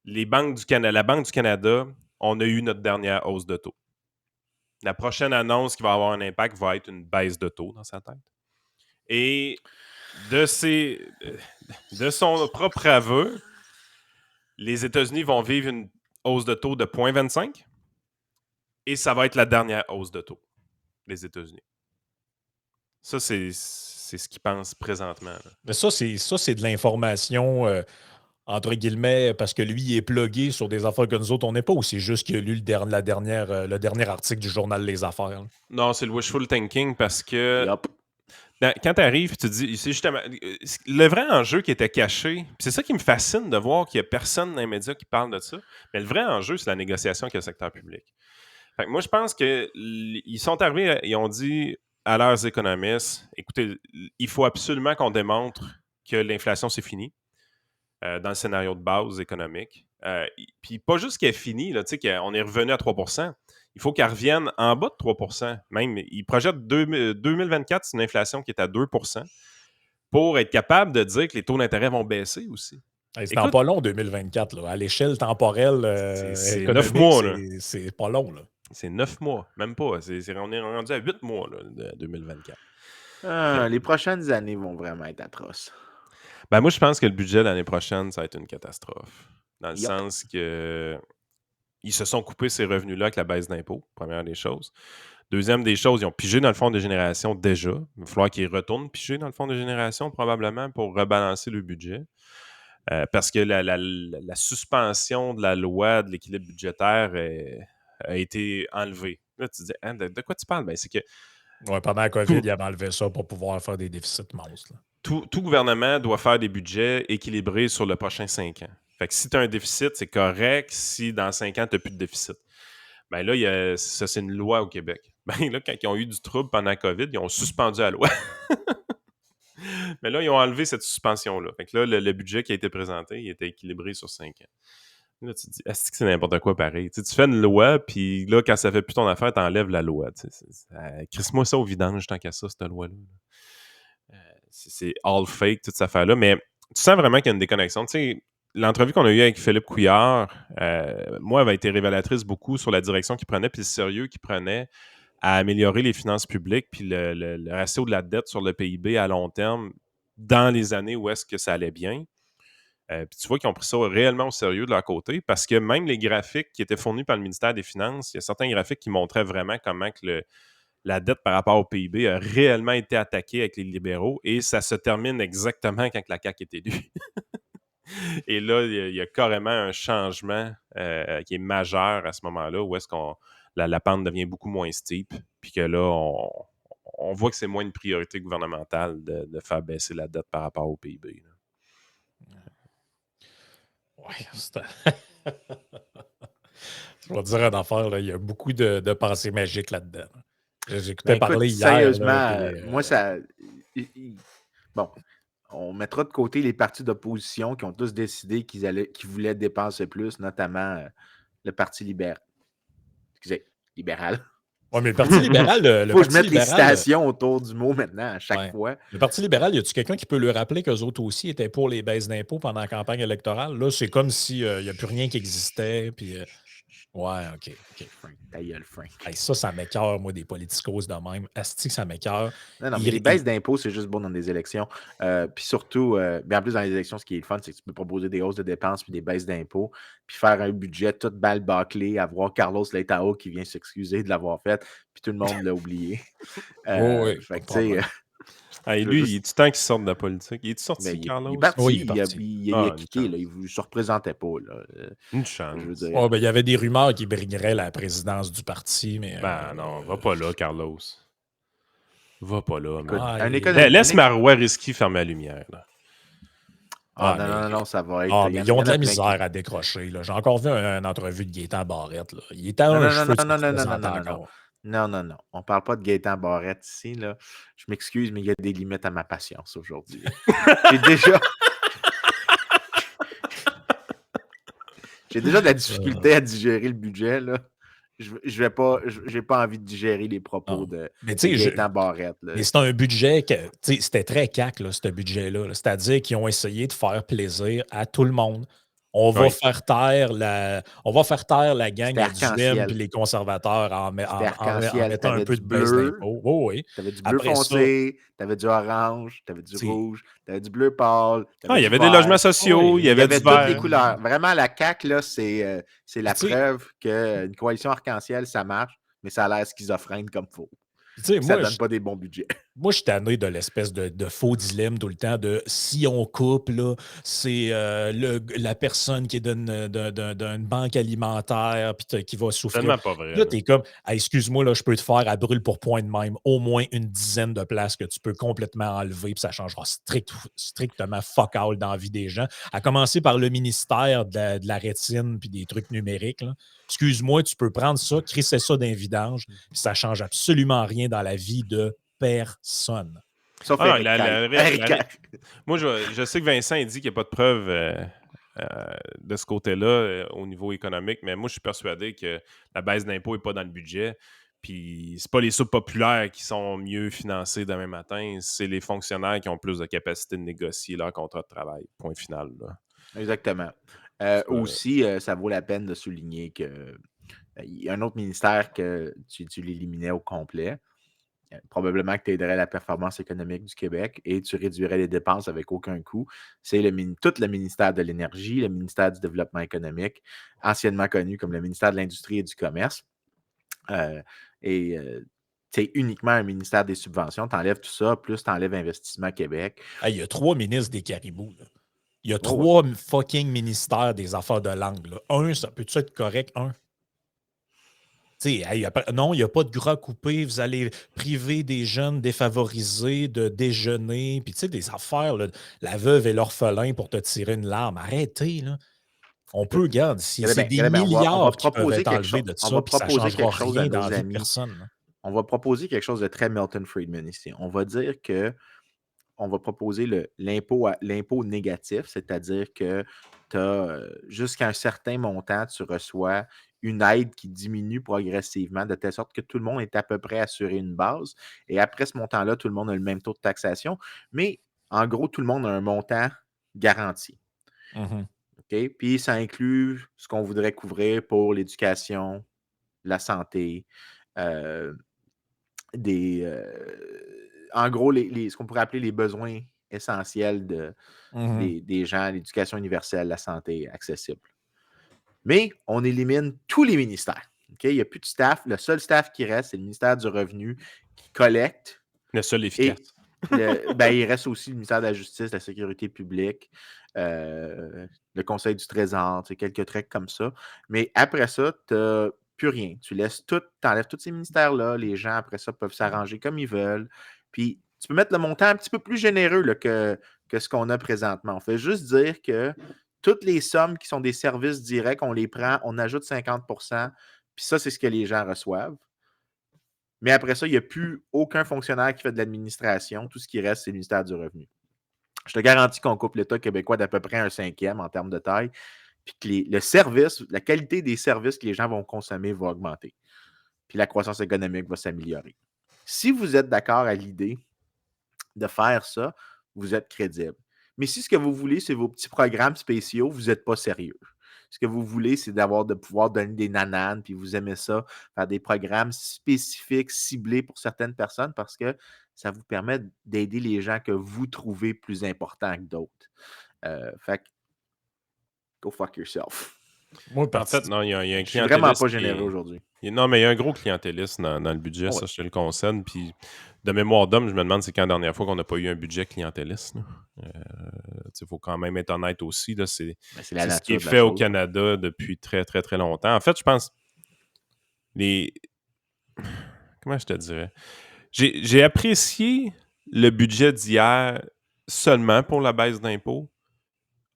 la Banque du Canada, on a eu notre dernière hausse de taux. La prochaine annonce qui va avoir un impact va être une baisse de taux dans sa tête. Et de son propre aveu, les États-Unis vont vivre une hausse de taux de 0,25 et ça va être la dernière hausse de taux des États-Unis. Ça, c'est ce qu'ils pensent présentement. Là. Mais ça, c'est de l'information, entre guillemets, parce que lui, il est plugué sur des affaires que nous autres, on n'est pas, ou c'est juste qu'il a lu le dernier article du journal Les Affaires? Là? Non, c'est le wishful thinking parce que Yup. quand tu arrives, tu te dis, c'est justement le vrai enjeu qui était caché. C'est ça qui me fascine de voir qu'il n'y a personne dans les médias qui parle de ça. Mais le vrai enjeu, c'est la négociation avec le secteur public. Fait que moi, je pense qu'ils sont arrivés, ils ont dit à leurs économistes, écoutez, il faut absolument qu'on démontre que l'inflation, c'est fini dans le scénario de base économique. Puis pas juste qu'elle est finie, là, qu'on est revenu à 3%. Il faut qu'elle revienne en bas de 3%. Même, ils projettent 2024, c'est une inflation qui est à 2%, pour être capable de dire que les taux d'intérêt vont baisser aussi. C'est dans pas long, 2024. Là. À l'échelle temporelle c'est économique, 9 mois. Là. C'est pas long. Là. C'est 9 mois, même pas. On est rendu à 8 mois là, de 2024. Les prochaines années vont vraiment être atroces. Ben moi, je pense que le budget de l'année prochaine, ça va être une catastrophe. Dans le Yup. sens que ils se sont coupés ces revenus-là avec la baisse d'impôts, première des choses. Deuxième des choses, ils ont pigé dans le fonds de génération déjà. Il va falloir qu'ils retournent piger dans le fonds de génération probablement pour rebalancer le budget. Parce que la suspension de la loi de l'équilibre budgétaire a été enlevée. Là, tu te dis, hein, de quoi tu parles? Ben, c'est que Ouais, pendant la COVID, il avait enlevé ça pour pouvoir faire des déficits monstres. Là. tout gouvernement doit faire des budgets équilibrés sur le prochain 5 ans. Fait que si tu as un déficit, c'est correct. Si dans 5 ans, tu n'as plus de déficit. Ben là, ça, c'est une loi au Québec. Ben là, quand ils ont eu du trouble pendant la COVID, ils ont suspendu la loi. Mais là, ils ont enlevé cette suspension-là. Fait que là, le budget qui a été présenté, il était équilibré sur 5 ans. Là, tu te dis, est-ce que c'est n'importe quoi pareil? Tu fais une loi, puis là, quand ça fait plus ton affaire, t'enlèves la loi. Crisse-moi ça au vidange tant qu'à ça, cette loi-là. C'est all fake, toute cette affaire-là. Mais tu sens vraiment qu'il y a une déconnexion. Tu sais, l'entrevue qu'on a eue avec Philippe Couillard, moi, avait été révélatrice beaucoup sur la direction qu'il prenait, puis le sérieux qu'il prenait à améliorer les finances publiques, puis le ratio de la dette sur le PIB à long terme dans les années où est-ce que ça allait bien. Puis tu vois qu'ils ont pris ça réellement au sérieux de leur côté, parce que même les graphiques qui étaient fournis par le ministère des Finances, il y a certains graphiques qui montraient vraiment comment que la dette par rapport au PIB a réellement été attaquée avec les libéraux, et ça se termine exactement quand la CAQ est élue. Et là, il y a carrément un changement qui est majeur à ce moment-là, où est-ce qu'on la pente devient beaucoup moins steep, puis que là, on voit que c'est moins une priorité gouvernementale de faire baisser la dette par rapport au PIB. Oui, c'est... Je vais te dire une affaire, là, il y a beaucoup de pensées magiques là-dedans. J'écoutais parler hier. Sérieusement, là, moi, ça... Bon, on mettra de côté les partis d'opposition qui ont tous décidé qu'ils voulaient dépenser plus, notamment le Parti libéral. Excusez, libéral. Oui, mais le Parti libéral... Il faut que je mette les citations autour du mot maintenant à chaque fois. Le Parti libéral, y a-tu quelqu'un qui peut lui rappeler qu'eux autres aussi étaient pour les baisses d'impôts pendant la campagne électorale? Là, c'est comme s'il n'y a plus rien qui existait. Puis, ouais, OK. Frank, ta gueule, Frank. Hey, ça m'écoeure, moi, des politicos de même. Asti que ça m'écoeure. Non, mais les baisses d'impôts, c'est juste bon dans des élections. Puis surtout, bien en plus, dans les élections, ce qui est le fun, c'est que tu peux proposer des hausses de dépenses puis des baisses d'impôts, puis faire un budget tout balle bâclé, avoir Carlos Leitao qui vient s'excuser de l'avoir fait, puis tout le monde l'a oublié. Oui, fait que, tu sais, Hey, Je veux lui, il juste. est-tu temps qu'il sorte de la politique? Il est-tu Mais sorti, il est Carlos? Oui, parti, il est parti. il a Une quitté, là, chance. il ne se représentait pas. Là. Une Je veux chance. dire. Oh, ben, il y avait des rumeurs qui brigueraient la présidence du parti, mais Ben non, va pas là, Carlos. Va pas là, Écoute, man. un aïe, économiste. Laisse Marois Risky fermer la lumière, là. Ah ah, non, non, mais, non, non, ça va être. mais Il ils ont y de en a la plein qui. misère à décrocher. Là. J'ai encore vu une entrevue de Gaétan Barrette. Là. Il était à Non, un non, non, cheveu de non, se non, non, non, non, représenter non, non, non. encore. Non, non, non. On parle pas de Gaétan Barrette ici, là. Je m'excuse, mais il y a des limites à ma patience aujourd'hui. J'ai déjà. J'ai déjà de la difficulté à digérer le budget, là. Je vais pas. J'ai pas envie de digérer les propos Non. de Mais tu sais, Gaétan Barrette. Là. mais c'est un budget que, tu sais, c'était très cac, là, ce budget-là. Là. C'est-à-dire qu'ils ont essayé de faire plaisir à tout le monde. Oui. On va faire taire la gang C'était à du M puis arc-en-ciel. les conservateurs C'était en arc-en-ciel. mettant un T'avais peu du de baisse bleu. d'impôts. Oui, oui. T'avais du bleu Après ça, foncé, t'avais du orange, t'avais du tu sais, rouge, t'avais du bleu pâle, Ah, t'avais il y du avait des logements vert. sociaux, il y oui. Il y avait du avait toutes les vert. couleurs. Vraiment, la CAQ, là, c'est Puis la tu sais, preuve qu'une coalition arc-en-ciel, ça marche, mais ça a l'air schizophrène comme faux. tu sais, Puis ça donne pas des bons budgets. moi, je suis tanné de l'espèce de faux dilemme tout le temps de si on coupe, là, c'est la personne qui est d'une banque alimentaire puis qui va souffrir. Tellement pas vrai, Là, là. tu es comme, ah, excuse-moi, là, je peux te faire à brûle pour point de même au moins une dizaine de places que tu peux complètement enlever, puis ça changera strictement fuck all dans la vie des gens. À commencer par le ministère de la rétine puis des trucs numériques. Là. Excuse-moi, tu peux prendre ça, crisser ça d'un vidange, puis ça change absolument rien dans la vie de personne. Sauf Ah non, Eric Kerr. Eric Kerr. moi, je sais que Vincent il dit qu'il n'y a pas de preuve de ce côté-là au niveau économique, mais moi, je suis persuadé que la baisse d'impôts n'est pas dans le budget. Puis, c'est pas les soupes populaires qui sont mieux financés demain matin, c'est les fonctionnaires qui ont plus de capacité de négocier leur contrat de travail. Point final. Là. Exactement. Ça, Aussi, ça vaut la peine de souligner que il y a un autre ministère que tu l'éliminais au complet. Probablement que tu aiderais la performance économique du Québec et tu réduirais les dépenses avec aucun coût. C'est tout le ministère de l'Énergie, le ministère du Développement économique, anciennement connu comme le ministère de l'Industrie et du Commerce. C'est uniquement un ministère des subventions. Tu enlèves tout ça, plus tu enlèves Investissement Québec. Hey, il y a 3 ministres des caribous. Là. Il y a Oh, ouais. 3 fucking ministères des affaires de langue. Là. Un, ça peut-tu être correct? Un? Hey, non, il n'y a pas de gras coupé. Vous allez priver des jeunes défavorisés de déjeuner. Puis, tu sais, des affaires, là, la veuve et l'orphelin pour te tirer une larme. Arrêtez, là. On peut, regarde, c'est des On va milliards qui peuvent proposer être quelque chose. enlevés de On ça, va puis ça ne proposer changera quelque chose à rien dans nos la vie de amis. personne. Là. On va proposer quelque chose de très Milton Friedman ici. On va dire que on va proposer l'impôt négatif, c'est-à-dire que tu as jusqu'à un certain montant, tu reçois une aide qui diminue progressivement de telle sorte que tout le monde est à peu près assuré une base. Et après ce montant-là, tout le monde a le même taux de taxation. Mais en gros, tout le monde a un montant garanti. Mm-hmm. Okay? Puis ça inclut ce qu'on voudrait couvrir pour l'éducation, la santé, en gros, ce qu'on pourrait appeler les besoins essentiels des gens, l'éducation universelle, la santé accessible. Mais on élimine tous les ministères. Okay? Il n'y a plus de staff. Le seul staff qui reste, c'est le ministère du Revenu qui collecte. le seul efficace. Il reste aussi le ministère de la Justice, de la Sécurité publique, le Conseil du Trésor, quelques trucs comme ça. Mais après ça, tu n'as plus rien. Tu enlèves tous ces ministères-là. Les gens, après ça, peuvent s'arranger comme ils veulent. Puis, tu peux mettre le montant un petit peu plus généreux là, que ce qu'on a présentement. On fait juste dire que toutes les sommes qui sont des services directs, on les prend, on ajoute 50 puis ça, c'est ce que les gens reçoivent. Mais après ça, il n'y a plus aucun fonctionnaire qui fait de l'administration. Tout ce qui reste, c'est le ministère du Revenu. Je te garantis qu'on coupe l'État québécois d'à peu près un 5e en termes de taille, puis que le service, la qualité des services que les gens vont consommer va augmenter. Puis la croissance économique va s'améliorer. Si vous êtes d'accord à l'idée de faire ça, vous êtes crédible. Mais si ce que vous voulez, c'est vos petits programmes spéciaux, vous n'êtes pas sérieux. Ce que vous voulez, c'est de pouvoir donner des nananes, puis vous aimez ça, faire des programmes spécifiques, ciblés pour certaines personnes, parce que ça vous permet d'aider les gens que vous trouvez plus importants que d'autres. Fait que, go fuck yourself. Moi, En fait, non, il y a un Je suis vraiment clientéliste pas qui généreux est... aujourd'hui. Non, mais il y a un gros clientélisme dans le budget, Oh, ça, ouais. je te le concède. Puis, de mémoire d'homme, je me demande c'est quand la dernière fois qu'on n'a pas eu un budget clientéliste. Il faut quand même être honnête aussi. Là, Mais c'est la c'est ce qui est nature de la fait au chose. Là. Canada depuis très, très, très longtemps. En fait, je pense, les... comment je te dirais? J'ai apprécié le budget d'hier seulement pour la baisse d'impôts.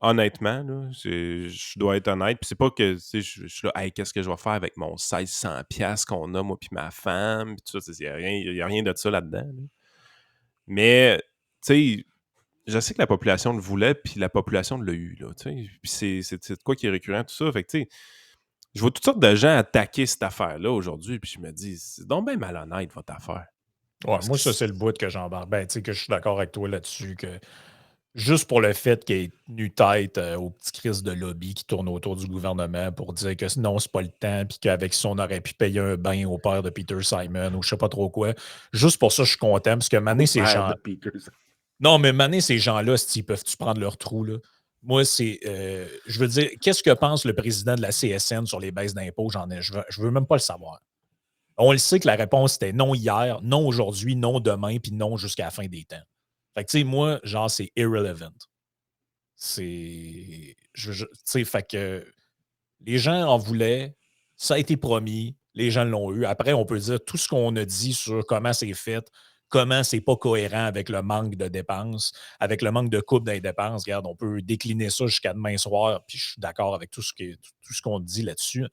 Honnêtement, là, je dois être honnête. Puis c'est pas que je suis là, hey, qu'est-ce que je vais faire avec mon 1600$ qu'on a, moi, puis ma femme. Puis tout ça, il n'y a rien de ça là-dedans. Là. Mais, tu sais, je sais que la population le voulait, puis la population l'a eu. Là, puis c'est de quoi qui est récurrent, tout ça. Fait que, tu sais, je vois toutes sortes de gens attaquer cette affaire-là aujourd'hui, puis je me dis, c'est donc bien malhonnête, votre affaire. Ouais, Parce moi, que ça, c'est le bout que j'embarque. Ben, tu sais, que je suis d'accord avec toi là-dessus, que juste pour le fait qu'il ait tenu tête aux petits crises de lobby qui tournent autour du gouvernement pour dire que non, c'est pas le temps, puis qu'avec ça, on aurait pu payer un bain au père de Peter Simon ou je sais pas trop quoi. Juste pour ça, je suis content, parce que maner ces gens. De Peters. Non, mais maner ces gens-là, s'ils peuvent-tu prendre leur trou, là? Moi, c'est. Je veux dire, qu'est-ce que pense le président de la CSN sur les baisses d'impôts? Je veux même pas le savoir. On le sait que la réponse était non hier, non aujourd'hui, non demain, puis non jusqu'à la fin des temps. Fait que, tu sais, moi, genre, c'est irrelevant. C'est. Tu sais, fait que les gens en voulaient, ça a été promis, les gens l'ont eu. Après, on peut dire tout ce qu'on a dit sur comment c'est fait, comment c'est pas cohérent avec le manque de dépenses, avec le manque de coupe dans les dépenses. Regarde, on peut décliner ça jusqu'à demain soir, puis je suis d'accord avec tout ce qu'on dit là-dessus.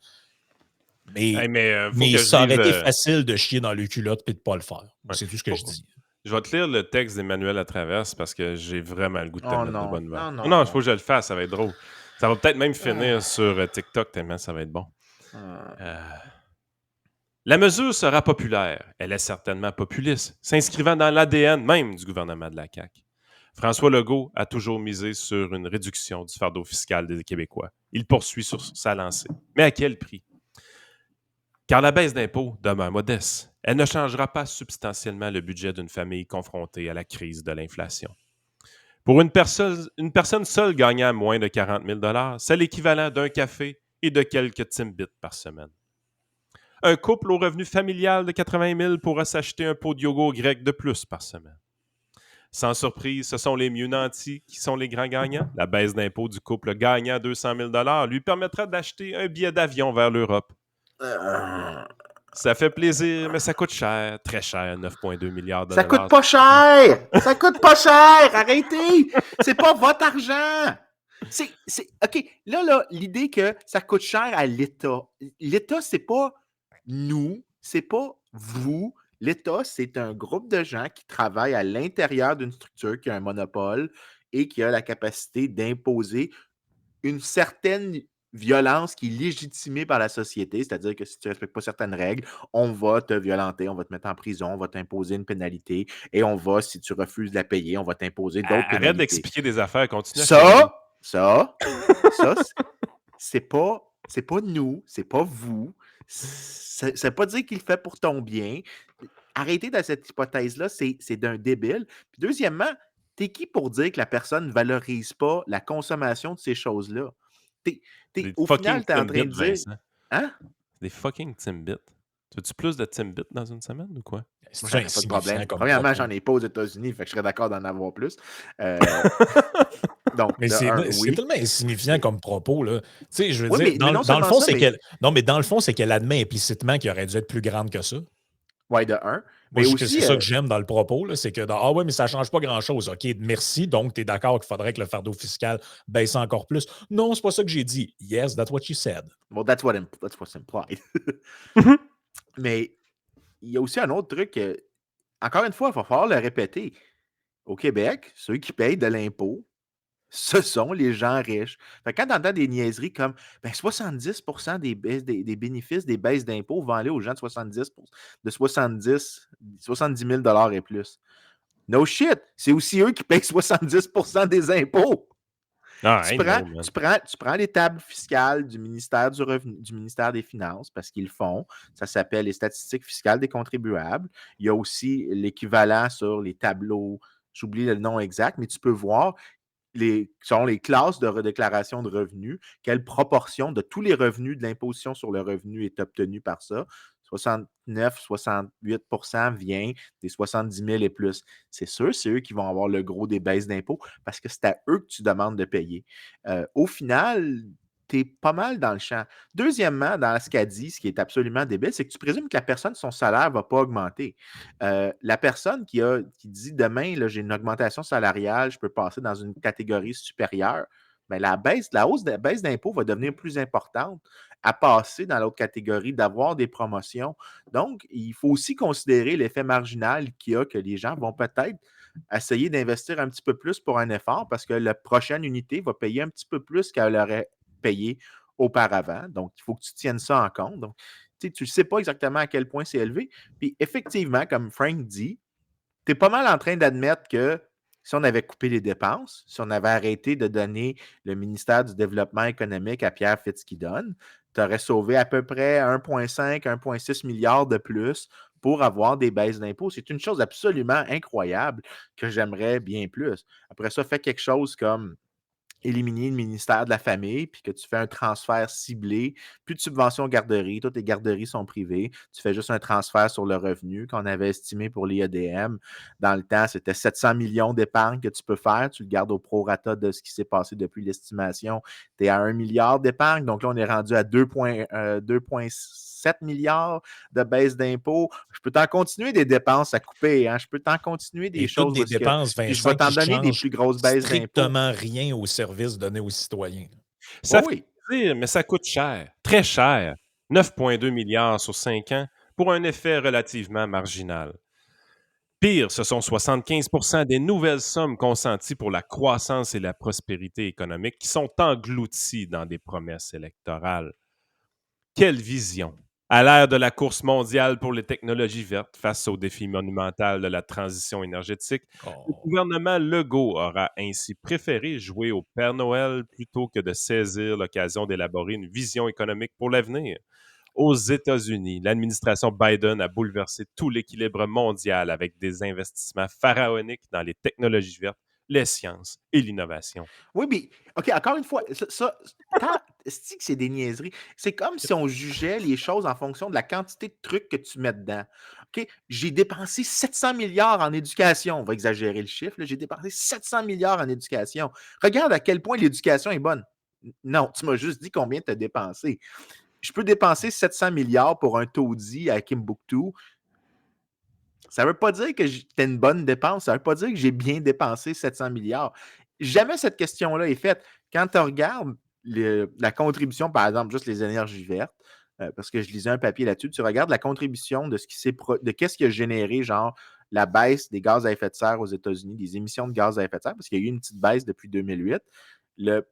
hey, Mais, mais faut mais que je ça aurait lise. été facile de chier dans le culotte et de ne pas le faire. Ouais. C'est tout ce que je dis. Je vais te lire le texte d'Emmanuel Latraverse parce que j'ai vraiment le goût de te Oh mettre de non, bonne humeur. non, Non, non, il non. faut que je le fasse, ça va être drôle. Ça va peut-être même Ah. finir sur TikTok tellement ça va être bon. Ah. La mesure sera populaire. Elle est certainement populiste, s'inscrivant dans l'ADN même du gouvernement de la CAQ. François Legault a toujours misé sur une réduction du fardeau fiscal des Québécois. Il poursuit sur sa lancée. Mais à quel prix? Car la baisse d'impôts demeure modeste. Elle ne changera pas substantiellement le budget d'une famille confrontée à la crise de l'inflation. Pour une personne seule gagnant moins de 40 000 $, c'est l'équivalent d'un café et de quelques Timbits par semaine. Un couple au revenu familial de 80 000 pourra s'acheter un pot de yogourt grec de plus par semaine. Sans surprise, ce sont les mieux nantis qui sont les grands gagnants. La baisse d'impôt du couple gagnant 200 000 $ lui permettra d'acheter un billet d'avion vers l'Europe. Ça fait plaisir, mais ça coûte cher, très cher, 9,2 milliards de Ça dollars. coûte pas cher! Ça coûte pas cher! Arrêtez! C'est pas votre argent! OK, là, l'idée que ça coûte cher à l'État. L'État, c'est pas nous, c'est pas vous. L'État, c'est un groupe de gens qui travaillent à l'intérieur d'une structure qui a un monopole et qui a la capacité d'imposer une certaine violence qui est légitimée par la société, c'est-à-dire que si tu ne respectes pas certaines règles, on va te violenter, on va te mettre en prison, on va t'imposer une pénalité et on va, si tu refuses de la payer, on va t'imposer d'autres Arrête pénalités. d'expliquer des affaires, continue à chialer. Ça, c'est pas nous, c'est pas vous. Ça ne veut pas dire qu'il le fait pour ton bien. Arrêtez dans cette hypothèse-là, c'est d'un débile. Puis deuxièmement, t'es qui pour dire que la personne ne valorise pas la consommation de ces choses-là? Des Au final, fucking tu es en train de Timbits, dire. Vincent. Hein? Des fucking Timbits. Veux-tu plus de Timbits dans une semaine ou quoi? Moi, C'est j'en ai pas de insignifiant problème. comme Premièrement, propos. j'en ai pas aux États-Unis, fait que je serais d'accord d'en avoir plus. Donc, Mais de c'est un, oui. tellement insignifiant comme propos, là. Tu sais, je veux Oui, dire, mais non dans le seulement fond, ça, c'est mais. qu'elle. Non, mais dans le fond, c'est qu'elle admet implicitement qu'il aurait dû être plus grande que ça. Ouais, de un. Moi, Mais c'est aussi. ça que j'aime dans le propos, là, c'est que ah ouais, mais ça ne change pas grand-chose. OK, merci. Donc, tu es d'accord qu'il faudrait que le fardeau fiscal baisse encore plus. Non, c'est pas ça que j'ai dit. Yes, that's what you said. Well, that's what's implied. Mais il y a aussi un autre truc. Encore une fois, il va falloir le répéter. Au Québec, ceux qui payent de l'impôt, ce sont les gens riches. Fait que quand tu entends des niaiseries comme 70% des bénéfices des baisses d'impôts vont aller aux gens de 70 000 $ et plus. No shit! C'est aussi eux qui payent 70% des impôts. Ah, Tu prends les tables fiscales du ministère du Revenu, du ministère des Finances, parce qu'ils le font. Ça s'appelle les statistiques fiscales des contribuables. Il y a aussi l'équivalent sur les tableaux. J'oublie le nom exact, mais tu peux voir selon les classes de redéclaration de revenus, quelle proportion de tous les revenus de l'imposition sur le revenu est obtenue par ça. 69-68% vient des 70 000 et plus. C'est sûr, c'est eux qui vont avoir le gros des baisses d'impôts parce que c'est à eux que tu demandes de payer. Au final, tu es pas mal dans le champ. Deuxièmement, dans ce qu'a dit, ce qui est absolument débile, c'est que tu présumes que la personne, son salaire ne va pas augmenter. La personne qui dit demain, là, j'ai une augmentation salariale, je peux passer dans une catégorie supérieure, mais la baisse d'impôt va devenir plus importante à passer dans l'autre catégorie, d'avoir des promotions. Donc, il faut aussi considérer l'effet marginal qu'il y a, que les gens vont peut-être essayer d'investir un petit peu plus pour un effort parce que la prochaine unité va payer un petit peu plus qu'elle aurait payé auparavant. Donc, il faut que tu tiennes ça en compte. Donc, tu ne sais pas exactement à quel point c'est élevé. Puis, effectivement, comme Frank dit, tu es pas mal en train d'admettre que si on avait coupé les dépenses, si on avait arrêté de donner le ministère du Développement économique à Pierre Fitzgibbon, tu aurais sauvé à peu près 1,5, 1,6 milliard de plus pour avoir des baisses d'impôts. C'est une chose absolument incroyable que j'aimerais bien plus. Après ça, fais quelque chose comme éliminer le ministère de la Famille, puis que tu fais un transfert ciblé, plus de subventions aux garderies, toutes les garderies sont privées, tu fais juste un transfert sur le revenu qu'on avait estimé pour l'IEDM. Dans le temps, c'était 700 millions d'épargne que tu peux faire, tu le gardes au prorata de ce qui s'est passé depuis l'estimation, tu es à 1 milliard d'épargne, donc là, on est rendu à 2,7 milliards de baisse d'impôts. Je peux t'en continuer des dépenses à couper, hein? Je peux t'en continuer des Et toutes choses des parce que, dépenses, puis je vais Vincent, t'en qui donner des changent plus grosses baisses d'impôts. strictement rien aux services donnés aux citoyens. Ça Oui, fait oui. plaisir, mais ça coûte cher, très cher. 9,2 milliards sur 5 ans pour un effet relativement marginal. Pire, ce sont 75% des nouvelles sommes consenties pour la croissance et la prospérité économique qui sont englouties dans des promesses électorales. Quelle vision! À l'ère de la course mondiale pour les technologies vertes face au défi monumental de la transition énergétique, le Oh. gouvernement Legault aura ainsi préféré jouer au Père Noël plutôt que de saisir l'occasion d'élaborer une vision économique pour l'avenir. Aux États-Unis, l'administration Biden a bouleversé tout l'équilibre mondial avec des investissements pharaoniques dans les technologies vertes, les sciences et l'innovation. Oui, mais OK, encore une fois, c'est-tu que c'est des niaiseries? C'est comme si on jugeait les choses en fonction de la quantité de trucs que tu mets dedans. OK, j'ai dépensé 700 milliards en éducation. On va exagérer le chiffre, là. J'ai dépensé 700 milliards en éducation. Regarde à quel point l'éducation est bonne. Non, tu m'as juste dit combien tu as dépensé. Je peux dépenser 700 milliards pour un taudis à Kimbuktu. Ça ne veut pas dire que c'était une bonne dépense. Ça ne veut pas dire que j'ai bien dépensé 700 milliards. Jamais cette question-là est faite. Quand tu regardes la contribution, par exemple, juste les énergies vertes, parce que je lisais un papier là-dessus, tu regardes la contribution de qu'est-ce qui a généré, genre, la baisse des gaz à effet de serre aux États-Unis, des émissions de gaz à effet de serre, parce qu'il y a eu une petite baisse depuis 2008. Le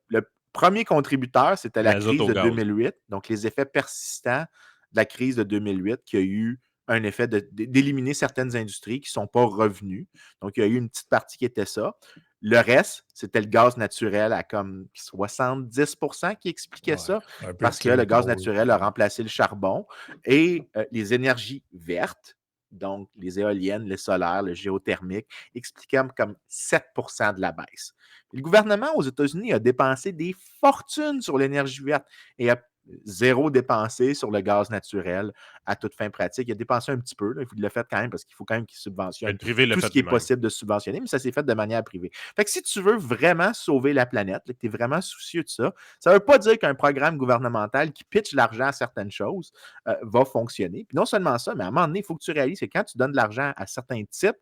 premier contributeur, c'était la L'azote crise au de gaz. 2008, donc les effets persistants de la crise de 2008 qui a eu un effet d'éliminer certaines industries qui ne sont pas revenues. Donc, il y a eu une petite partie qui était ça. Le reste, c'était le gaz naturel à comme 70% qui expliquait Ouais, ça, un peu de parce que le clean gaz coal, naturel a remplacé le charbon et les énergies vertes, donc les éoliennes, le solaire, le géothermique, expliquaient comme 7% de la baisse. Le gouvernement aux États-Unis a dépensé des fortunes sur l'énergie verte et a zéro dépensé sur le gaz naturel à toute fin pratique. Il a dépensé un petit peu, là, il l'a fait quand même parce qu'il faut quand même qu'il Le subventionne privé l'a tout ce fait qui de est même. possible de subventionner, mais ça s'est fait de manière privée. Fait que si tu veux vraiment sauver la planète, que tu es vraiment soucieux de ça, ça ne veut pas dire qu'un programme gouvernemental qui pitche l'argent à certaines choses va fonctionner. Puis non seulement ça, mais à un moment donné, il faut que tu réalises que quand tu donnes de l'argent à certains types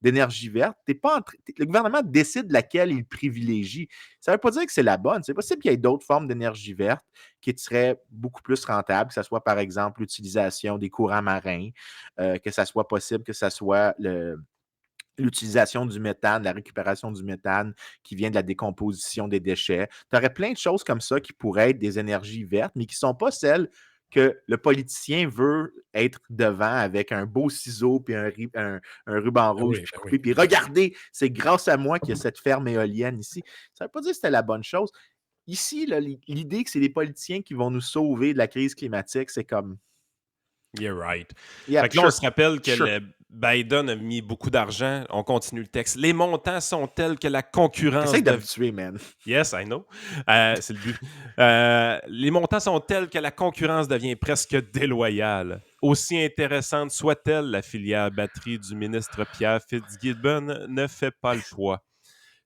d'énergie verte, le gouvernement décide laquelle il privilégie. Ça ne veut pas dire que c'est la bonne. C'est possible qu'il y ait d'autres formes d'énergie verte qui seraient beaucoup plus rentables, que ce soit par exemple l'utilisation des courants marins, que ce soit possible que ce soit l'utilisation du méthane, la récupération du méthane qui vient de la décomposition des déchets. Tu aurais plein de choses comme ça qui pourraient être des énergies vertes, mais qui ne sont pas celles que le politicien veut être devant avec un beau ciseau puis un ruban Ben rouge oui, puis ben coupé. oui. Puis regardez, c'est grâce à moi qu'il y a cette ferme éolienne ici. Ça ne veut pas dire que c'était la bonne chose. Ici, là, l'idée que c'est les politiciens qui vont nous sauver de la crise climatique, c'est comme, You're right. yeah, Fait que là, on sure, se rappelle que sure. Biden a mis beaucoup d'argent. On continue le texte. Les montants sont tels que la concurrence... Essaye de me tuer, man. Yes, I know. C'est le but. Les montants sont tels que la concurrence devient presque déloyale. Aussi intéressante soit-elle, la filière batterie du ministre Pierre Fitzgibbon ne fait pas le poids.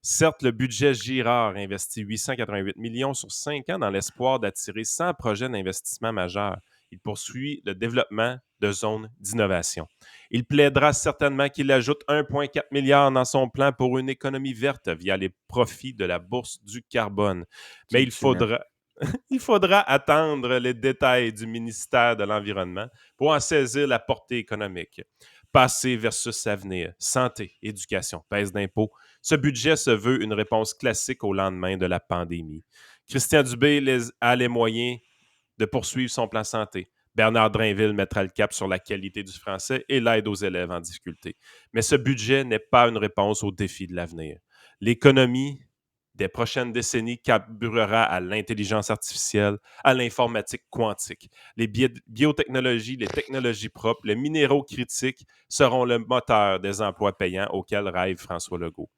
Certes, le budget Girard investit 888 millions sur 5 ans dans l'espoir d'attirer 100 projets d'investissement majeurs. Il poursuit le développement de zones d'innovation. Il plaidera certainement qu'il ajoute 1,4 milliard dans son plan pour une économie verte via les profits de la bourse du carbone. Mais il faudra attendre les détails du ministère de l'Environnement pour en saisir la portée économique. Passé versus avenir, santé, éducation, baisse d'impôts. Ce budget se veut une réponse classique au lendemain de la pandémie. Christian Dubé a les moyens de poursuivre son plan santé. Bernard Drinville mettra le cap sur la qualité du français et l'aide aux élèves en difficulté. Mais ce budget n'est pas une réponse aux défis de l'avenir. L'économie des prochaines décennies carburera à l'intelligence artificielle, à l'informatique quantique. Les biotechnologies, les technologies propres, les minéraux critiques seront le moteur des emplois payants auxquels rêve François Legault.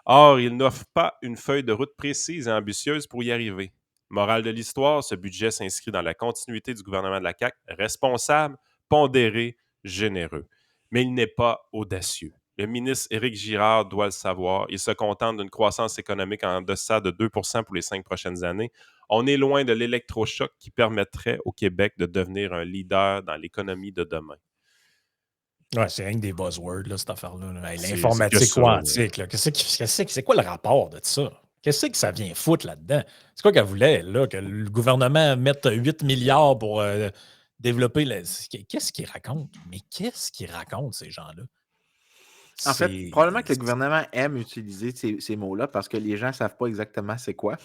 Or, il n'offre pas une feuille de route précise et ambitieuse pour y arriver. Morale de l'histoire, ce budget s'inscrit dans la continuité du gouvernement de la CAQ, responsable, pondéré, généreux. Mais il n'est pas audacieux. Le ministre Éric Girard doit le savoir. Il se contente d'une croissance économique en deçà de 2 pour les 5 prochaines années. On est loin de l'électrochoc qui permettrait au Québec de devenir un leader dans l'économie de demain. Ouais, c'est rien que des buzzwords, là, cette affaire-là. Hey, C'est l'informatique que ça, quantique, là. C'est quoi le rapport de ça? Qu'est-ce que ça vient foutre là-dedans? C'est quoi qu'elle voulait, là? Que le gouvernement mette 8 milliards pour développer... Qu'est-ce qu'ils racontent? Mais qu'est-ce qu'ils racontent, ces gens-là? En fait, probablement que le gouvernement aime utiliser ces mots-là parce que les gens ne savent pas exactement c'est quoi.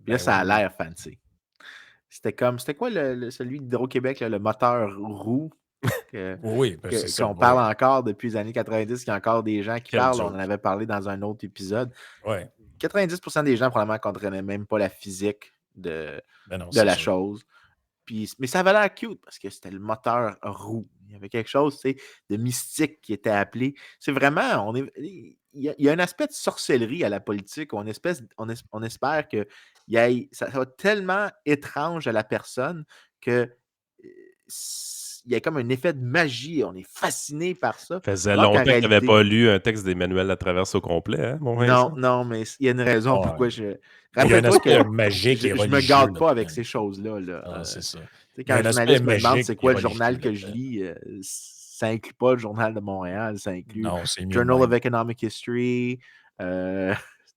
Puis là, ça a l'air fancy. C'était quoi celui d'Hydro-Québec, le moteur roux? Qu'on parle encore depuis les années 90, qu'il y a encore des gens qui parlent. On en avait parlé dans un autre épisode. Ouais. 90% des gens, probablement, ne comprenaient même pas la physique de la chose. Mais ça avait l'air cute parce que c'était le moteur roux. Il y avait quelque chose de mystique qui était appelé. C'est vraiment... Il y a un aspect de sorcellerie à la politique. On espère que ça va tellement étrange à la personne que... il y a comme un effet de magie. On est fasciné par ça. Ça faisait longtemps que tu n'avais pas lu un texte d'Emmanuel Latraverse au complet, hein, mon Vincent? Non, mais il y a une raison pourquoi je... Rappelle-toi que magique et religieux. Je me garde pas avec ces choses-là. Là. C'est ça. Quand un journaliste me demande c'est quoi le journal que je lis, ça inclut pas le Journal de Montréal, ça inclut Journal of Economic History,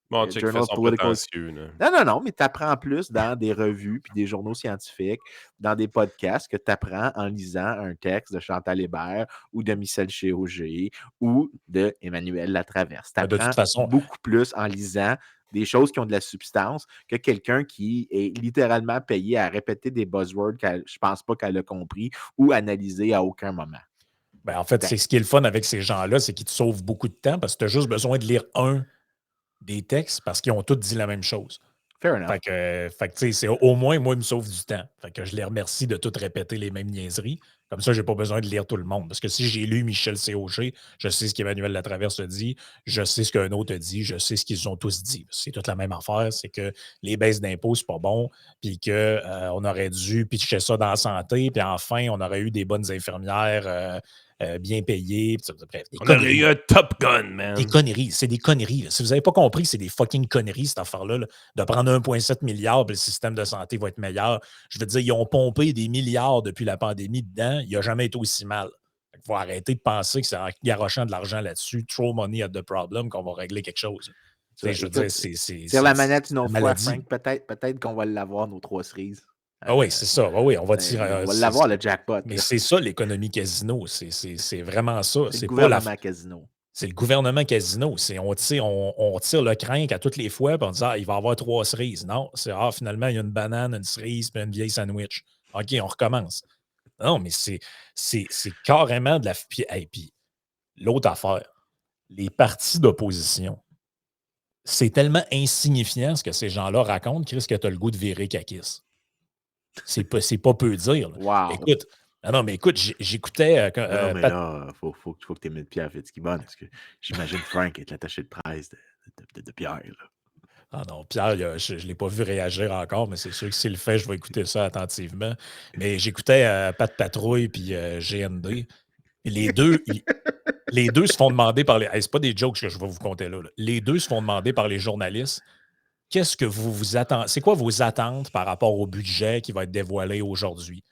Bon, check fait son prétentieux. Non, mais tu apprends plus dans des revues puis des journaux scientifiques, dans des podcasts que tu apprends en lisant un texte de Chantal Hébert ou de Michel Chéauger ou de Emmanuel Latraverse. Tu apprends beaucoup plus en lisant des choses qui ont de la substance que quelqu'un qui est littéralement payé à répéter des buzzwords que je pense pas qu'elle a compris ou analysé à aucun moment. En fait, c'est ce qui est le fun avec ces gens-là, c'est qu'ils te sauvent beaucoup de temps parce que tu as juste besoin de lire des textes parce qu'ils ont tous dit la même chose. Fair enough. Fait que c'est au moins, moi, ils me sauvent du temps. Fait que je les remercie de tout répéter les mêmes niaiseries. Comme ça, j'ai pas besoin de lire tout le monde. Parce que si j'ai lu Michel Chéauger, je sais ce qu'Emmanuel Latraverse a dit, je sais ce qu'un autre a dit, je sais ce qu'ils ont tous dit. C'est toute la même affaire, c'est que les baisses d'impôts, c'est pas bon, puis qu'on aurait dû pitcher ça dans la santé, puis enfin, on aurait eu des bonnes infirmières bien payées. Bref, on aurait eu un Top Gun, man. Des conneries, c'est des conneries. Là. Si vous n'avez pas compris, c'est des fucking conneries, cette affaire-là, de prendre 1,7 milliard et le système de santé va être meilleur. Je veux dire, ils ont pompé des milliards depuis la pandémie dedans. Il n'a jamais été aussi mal. Il faut arrêter de penser que c'est en garochant de l'argent là-dessus, throw money at the problem, qu'on va régler quelque chose. Je veux dire, c'est la manette une autre fois, Frank. Peut-être qu'on va l'avoir, nos 3 cerises. Oui, c'est ça. Oui, on va tirer. On va l'avoir, le jackpot. Mais c'est ça, l'économie casino. C'est vraiment ça. C'est le gouvernement casino. C'est le gouvernement casino. On tire le crinque à toutes les fois, puis on dit il va y avoir 3 cerises. Non, c'est finalement, il y a une banane, une cerise, puis une vieille sandwich. OK, on recommence. Non, mais c'est carrément de la. Puis l'autre affaire, les partis d'opposition, c'est tellement insignifiant ce que ces gens-là racontent, Chris, que tu as le goût de virer Kakis. C'est pas peu dire. Wow. Écoute, Ah non, mais écoute, j'écoutais Non, mais là, faut que tu imites Pierre Fitzgibbon, parce que j'imagine Frank être l'attaché de presse de Pierre. Là. Ah non, Pierre, je ne l'ai pas vu réagir encore, mais c'est sûr que s'il le fait, je vais écouter ça attentivement. Mais j'écoutais Pat Patrouille puis GND. Et les deux se font demander par les. Hey, c'est pas des jokes que je vais vous compter là. Les deux se font demander par les journalistes qu'est-ce que vous attendez. C'est quoi vos attentes par rapport au budget qui va être dévoilé aujourd'hui?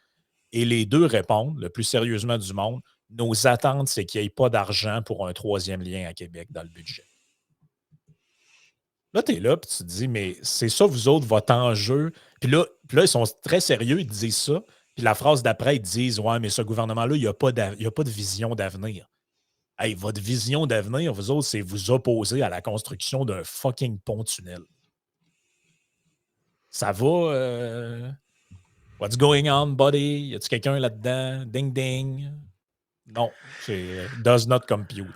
Et les deux répondent, le plus sérieusement du monde, nos attentes, c'est qu'il n'y ait pas d'argent pour un troisième lien à Québec dans le budget. Là, tu es là, puis tu te dis, mais c'est ça, vous autres, votre enjeu. Puis là, ils sont très sérieux, ils disent ça. Puis la phrase d'après, ils disent, ouais, mais ce gouvernement-là, il n'y a pas de vision d'avenir. Hey, votre vision d'avenir, vous autres, c'est vous opposer à la construction d'un fucking pont-tunnel. Ça va? What's going on, buddy? Y a-tu quelqu'un là-dedans? Ding, ding. Non, c'est does not compute.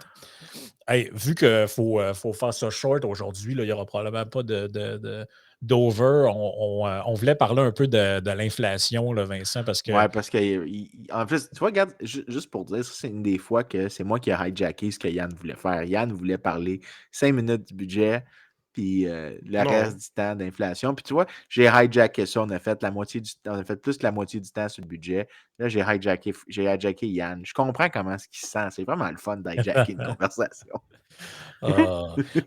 Hey, vu qu'il faut faire ça short aujourd'hui, il n'y aura probablement pas d'over. On voulait parler un peu de l'inflation, là, Vincent, parce que. Ouais, parce que, en fait, tu vois, regarde, juste pour dire, ça, c'est une des fois que c'est moi qui ai hijacké ce que Yann voulait faire. Yann voulait parler 5 minutes du budget, puis le reste du temps d'inflation. Puis tu vois, j'ai hijacké ça. On a fait plus que la moitié du temps sur le budget. Là, j'ai hijacké Yann. Je comprends comment ce qu'il se sent. C'est vraiment le fun d'hijacker une conversation.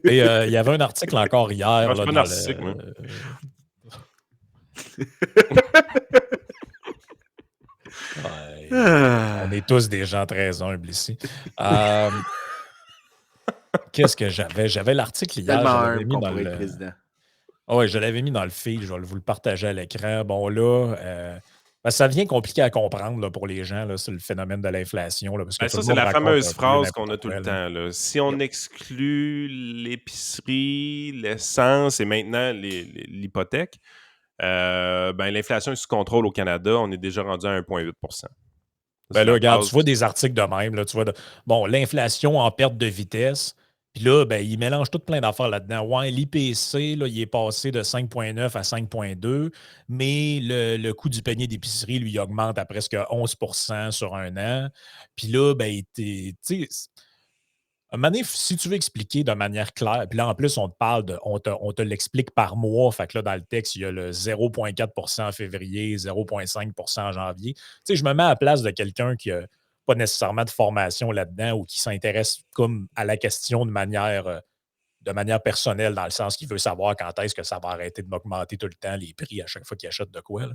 Mais il y avait un article encore hier. Non, c'est Là, pas dans narcissique, moi. Ouais, on est tous des gens très humbles ici. Qu'est-ce que j'avais? J'avais l'article hier. Tellement Je l'avais humble mis qu'on dans pourrait le. être président. Oui, je l'avais mis dans le feed. Je vais vous le partager à l'écran. Bon, là, ça devient compliqué à comprendre là, pour les gens, là, c'est le phénomène de l'inflation. Parce que tout Ça, le c'est monde la raconte fameuse un peu phrase qu'on a n'importe tout quoi, le là. temps. Là. Si on exclut l'épicerie, l'essence et maintenant l'hypothèque, l'inflation est sous contrôle au Canada. On est déjà rendu à 1,8 %. Ben là, regarde, tu vois des articles de même. Là, tu vois bon, l'inflation en perte de vitesse. Puis là, ben, ils mélangent tout plein d'affaires là-dedans. Ouais, l'IPC, là, il est passé de 5,9 à 5,2, mais le coût du panier d'épicerie, lui, il augmente à presque 11 % sur un an. Puis là, ben, tu sais, un moment donné, si tu veux expliquer de manière claire, puis là, en plus, on te parle on te l'explique par mois. Fait que là, dans le texte, il y a le 0,4 % en février, 0,5 % en janvier. Tu sais, je me mets à la place de quelqu'un qui n'a pas nécessairement de formation là-dedans ou qui s'intéresse comme à la question de manière personnelle, dans le sens qu'il veut savoir quand est-ce que ça va arrêter de m'augmenter tout le temps les prix à chaque fois qu'il achète de quoi. Là.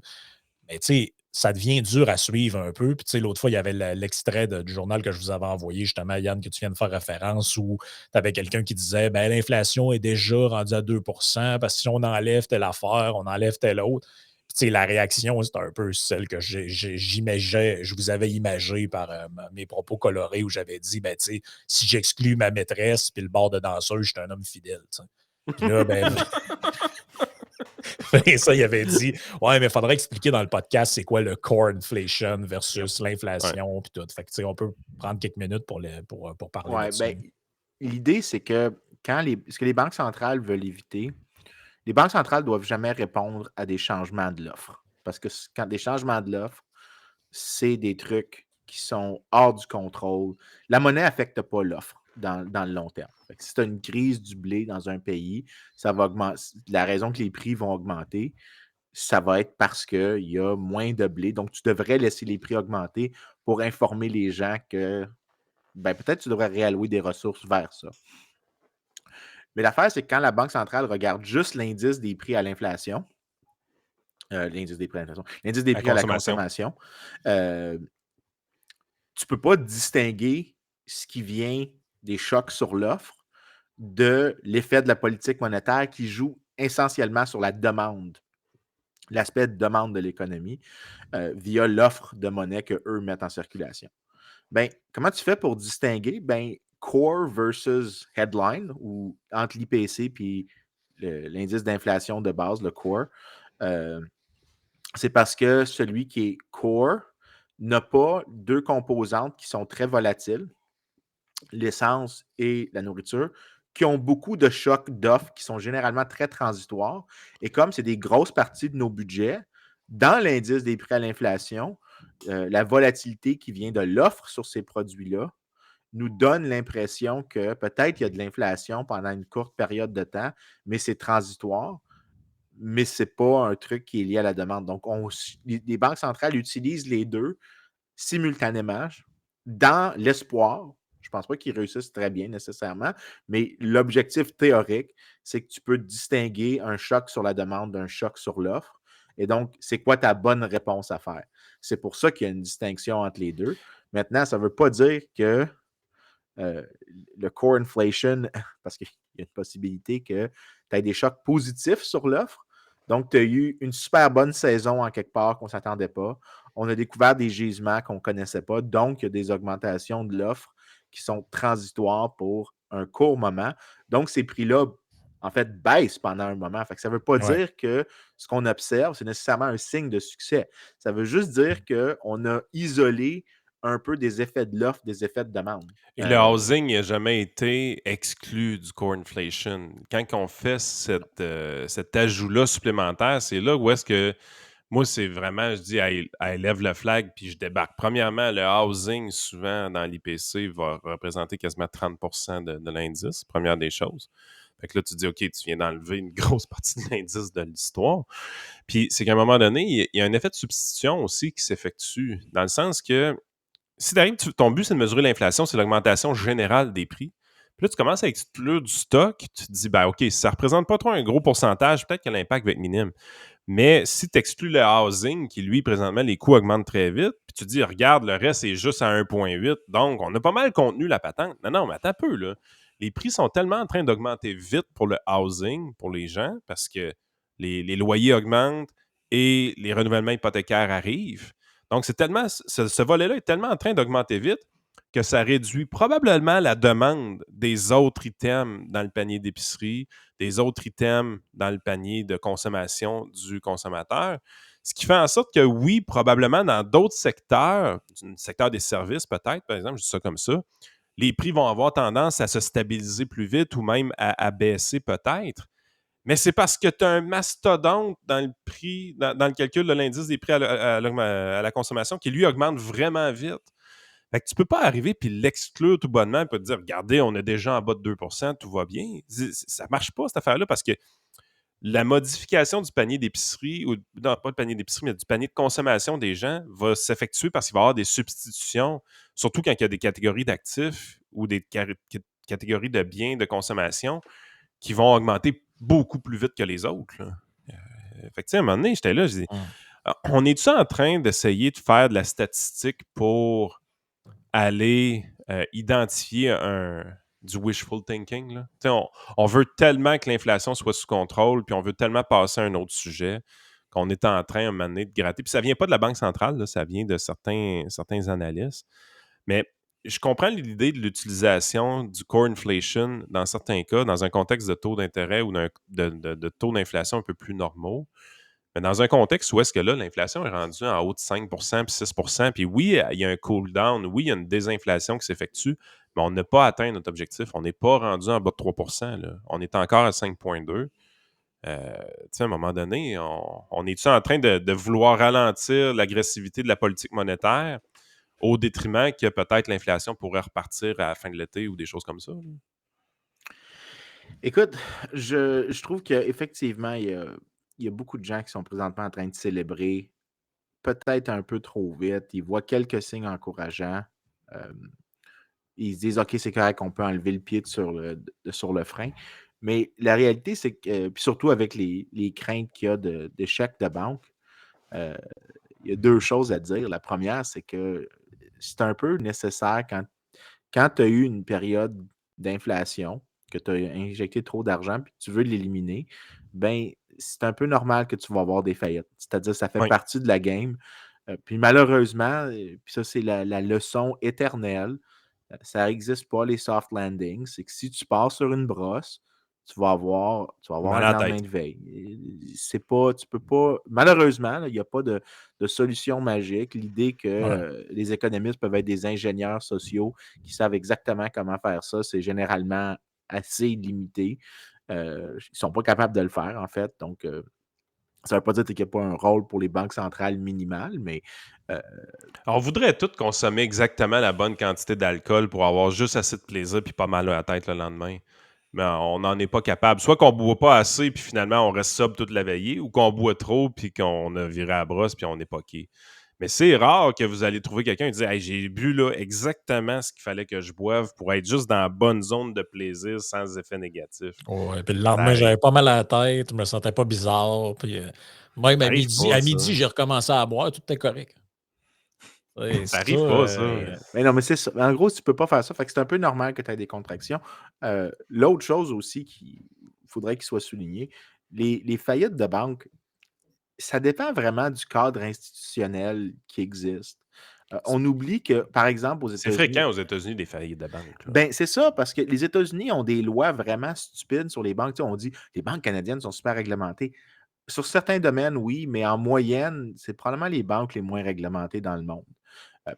Mais tu sais, ça devient dur à suivre un peu. Puis tu sais, l'autre fois, il y avait l'extrait du journal que je vous avais envoyé, justement, Yann, que tu viens de faire référence, où tu avais quelqu'un qui disait ben, l'inflation est déjà rendue à 2 parce que si on enlève telle affaire, on enlève telle autre. Puis tu sais, la réaction, c'est un peu celle que je vous avais imagée par mes propos colorés où j'avais dit ben, tu sais, si j'exclus ma maîtresse puis le bord de danseuse, je suis un homme fidèle. Tu sais. Puis là, ben. Et ça, il avait dit ouais, mais il faudrait expliquer dans le podcast c'est quoi le core inflation versus l'inflation puis tout. Fait que, tu sais, on peut prendre quelques minutes pour parler Ouais, de ça. ben, l'idée, c'est que ce que les banques centrales veulent éviter, les banques centrales ne doivent jamais répondre à des changements de l'offre. Parce que quand des changements de l'offre, c'est des trucs qui sont hors du contrôle. La monnaie n'affecte pas l'offre dans le long terme. Fait que si tu as une crise du blé dans un pays, ça va augmenter. La raison que les prix vont augmenter, ça va être parce qu'il y a moins de blé. Donc, tu devrais laisser les prix augmenter pour informer les gens que peut-être tu devrais réallouer des ressources vers ça. Mais l'affaire, c'est que quand la Banque centrale regarde juste l'indice des prix à l'inflation, l'indice des prix à la consommation, tu ne peux pas distinguer ce qui vient des chocs sur l'offre de l'effet de la politique monétaire qui joue essentiellement sur la demande, l'aspect de demande de l'économie via l'offre de monnaie qu'eux mettent en circulation. Comment tu fais pour distinguer? Core versus headline, ou entre l'IPC et l'indice d'inflation de base, le core, c'est parce que celui qui est core n'a pas deux composantes qui sont très volatiles, l'essence et la nourriture, qui ont beaucoup de chocs d'offres qui sont généralement très transitoires. Et comme c'est des grosses parties de nos budgets, dans l'indice des prix à l'inflation, la volatilité qui vient de l'offre sur ces produits-là nous donne l'impression que peut-être il y a de l'inflation pendant une courte période de temps, mais c'est transitoire, mais ce n'est pas un truc qui est lié à la demande. Donc, les banques centrales utilisent les deux simultanément dans l'espoir. Je ne pense pas qu'ils réussissent très bien nécessairement, mais l'objectif théorique, c'est que tu peux distinguer un choc sur la demande d'un choc sur l'offre. Et donc, c'est quoi ta bonne réponse à faire? C'est pour ça qu'il y a une distinction entre les deux. Maintenant, ça ne veut pas dire que le core inflation, parce qu'il y a une possibilité que tu aies des chocs positifs sur l'offre. Donc, tu as eu une super bonne saison en quelque part qu'on ne s'attendait pas. On a découvert des gisements qu'on ne connaissait pas. Donc, il y a des augmentations de l'offre qui sont transitoires pour un court moment. Donc, ces prix-là, en fait, baissent pendant un moment. Fait que ça ne veut pas Ouais. dire que ce qu'on observe, c'est nécessairement un signe de succès. Ça veut juste dire qu'on a isolé un peu des effets de l'offre, des effets de demande. Et le housing n'a jamais été exclu du core inflation. Quand on fait cet ajout-là supplémentaire, c'est là où est-ce que moi, c'est vraiment, je dis, elle lève le flag puis je débarque. Premièrement, le housing, souvent dans l'IPC, va représenter quasiment 30% de l'indice, première des choses. Fait que là, tu te dis, OK, tu viens d'enlever une grosse partie de l'indice de l'histoire. Puis c'est qu'à un moment donné, il y a un effet de substitution aussi qui s'effectue, dans le sens que si ton but, c'est de mesurer l'inflation, c'est l'augmentation générale des prix. Puis là, tu commences à exclure du stock, tu te dis, ben OK, si ça ne représente pas trop un gros pourcentage, peut-être que l'impact va être minime. Mais si tu exclues le housing, qui lui, présentement, les coûts augmentent très vite, puis tu te dis, regarde, le reste est juste à 1,8, donc on a pas mal contenu la patente. Non, mais attends un peu, là. Les prix sont tellement en train d'augmenter vite pour le housing, pour les gens, parce que les loyers augmentent et les renouvellements hypothécaires arrivent. Donc, ce volet-là est tellement en train d'augmenter vite que ça réduit probablement la demande des autres items dans le panier d'épicerie, des autres items dans le panier de consommation du consommateur. Ce qui fait en sorte que oui, probablement dans d'autres secteurs, le secteur des services peut-être, par exemple, je dis ça comme ça, les prix vont avoir tendance à se stabiliser plus vite ou même à baisser peut-être. Mais c'est parce que tu as un mastodonte dans le prix, dans le calcul de l'indice des prix à la consommation qui, lui, augmente vraiment vite. Fait que tu peux pas arriver puis l'exclure tout bonnement et te dire, regardez, on est déjà en bas de 2%, tout va bien. Ça marche pas, cette affaire-là, parce que la modification du panier d'épicerie, ou non, pas le panier d'épicerie, mais du panier de consommation des gens va s'effectuer parce qu'il va y avoir des substitutions, surtout quand il y a des catégories d'actifs ou des catégories de biens de consommation qui vont augmenter beaucoup plus vite que les autres. Là. Fait que, à un moment donné, j'étais là, je dis, on est-tu en train d'essayer de faire de la statistique pour aller identifier du wishful thinking? Là? On veut tellement que l'inflation soit sous contrôle, puis on veut tellement passer à un autre sujet qu'on est en train, à un moment donné, de gratter. Puis ça vient pas de la Banque centrale, là, ça vient de certains analystes. Mais je comprends l'idée de l'utilisation du core inflation dans certains cas, dans un contexte de taux d'intérêt ou de taux d'inflation un peu plus normaux. Mais dans un contexte où est-ce que là, l'inflation est rendue en haut de 5 puis 6 puis oui, il y a un cool-down, oui, il y a une désinflation qui s'effectue, mais on n'a pas atteint notre objectif. On n'est pas rendu en bas de 3 là. On est encore à 5,2. À un moment donné, on est-tu en train de vouloir ralentir l'agressivité de la politique monétaire au détriment que peut-être l'inflation pourrait repartir à la fin de l'été ou des choses comme ça? Là? Écoute, je trouve qu'effectivement, il y a beaucoup de gens qui sont présentement en train de célébrer peut-être un peu trop vite. Ils voient quelques signes encourageants. Ils se disent, OK, c'est correct, on peut enlever le pied sur le frein. Mais la réalité, c'est que, puis surtout avec les craintes qu'il y a d'échec de banque, il y a deux choses à dire. La première, c'est que c'est un peu nécessaire quand tu as eu une période d'inflation, que tu as injecté trop d'argent puis que tu veux l'éliminer, ben c'est un peu normal que tu vas avoir des faillites. C'est-à-dire que ça fait Oui. partie de la game. Puis malheureusement, puis ça, c'est la leçon éternelle. Ça n'existe pas, les soft landings. C'est que si tu pars sur une brosse, tu vas avoir Mal un à la lendemain tête. de veille. C'est pas, tu peux pas. Malheureusement, il n'y a pas de solution magique. L'idée que Ouais. les économistes peuvent être des ingénieurs sociaux qui savent exactement comment faire ça, c'est généralement assez limité. Ils ne sont pas capables de le faire, en fait. Donc, Ça ne veut pas dire qu'il n'y a pas un rôle pour les banques centrales minimal, mais On voudrait tous consommer exactement la bonne quantité d'alcool pour avoir juste assez de plaisir puis pas mal à la tête le lendemain. Mais on n'en est pas capable. Soit qu'on ne boit pas assez puis finalement on reste sobre toute la veillée, ou qu'on boit trop puis qu'on a viré à la brosse puis on est poqué. Mais c'est rare que vous allez trouver quelqu'un qui dit hey, j'ai bu là exactement ce qu'il fallait que je boive pour être juste dans la bonne zone de plaisir sans effet négatif. Ouais, puis le Ça lendemain, j'avais arrive, pas mal à la tête, je me sentais pas bizarre. Puis, même ça arrive pas, à ça. midi, j'ai recommencé à boire, tout était correct. Ouais, Ça ça, arrive pas, ça. mais non, mais c'est ça. En gros, tu peux pas faire ça. Fait que c'est un peu normal que tu aies des contractions. L'autre chose aussi qu'il faudrait qu'il soit souligné, les faillites de banque, ça dépend vraiment du cadre institutionnel qui existe. On oublie que, par exemple, aux C'est États-Unis, fréquent aux États-Unis des faillites de banque, là. ben c'est ça, parce que les États-Unis ont des lois vraiment stupides sur les banques. Tu sais, on dit les banques canadiennes sont super réglementées. Sur certains domaines, oui, mais en moyenne, c'est probablement les banques les moins réglementées dans le monde.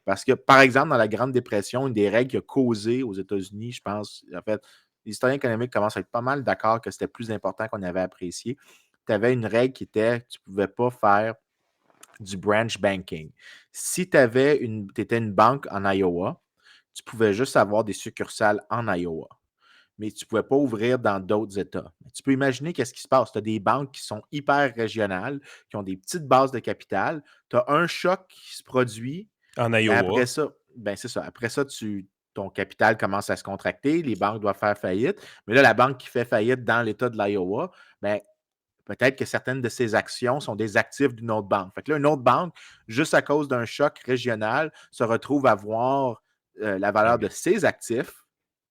Parce que, par exemple, dans la Grande Dépression, une des règles qui a causé aux États-Unis, je pense, en fait, les historiens économiques commencent à être pas mal d'accord que c'était plus important qu'on avait apprécié. Tu avais une règle qui était que tu ne pouvais pas faire du branch banking. Si tu étais une banque en Iowa, tu pouvais juste avoir des succursales en Iowa, mais tu ne pouvais pas ouvrir dans d'autres États. Tu peux imaginer qu'est-ce qui se passe. Tu as des banques qui sont hyper régionales, qui ont des petites bases de capital. Tu as un choc qui se produit. En Ben après Iowa. ça, ben c'est ça. Après ça, ton capital commence à se contracter, les banques doivent faire faillite. Mais là, la banque qui fait faillite dans l'État de l'Iowa, ben, peut-être que certaines de ses actions sont des actifs d'une autre banque. Fait que là, une autre banque, juste à cause d'un choc régional, se retrouve à voir la valeur de ses actifs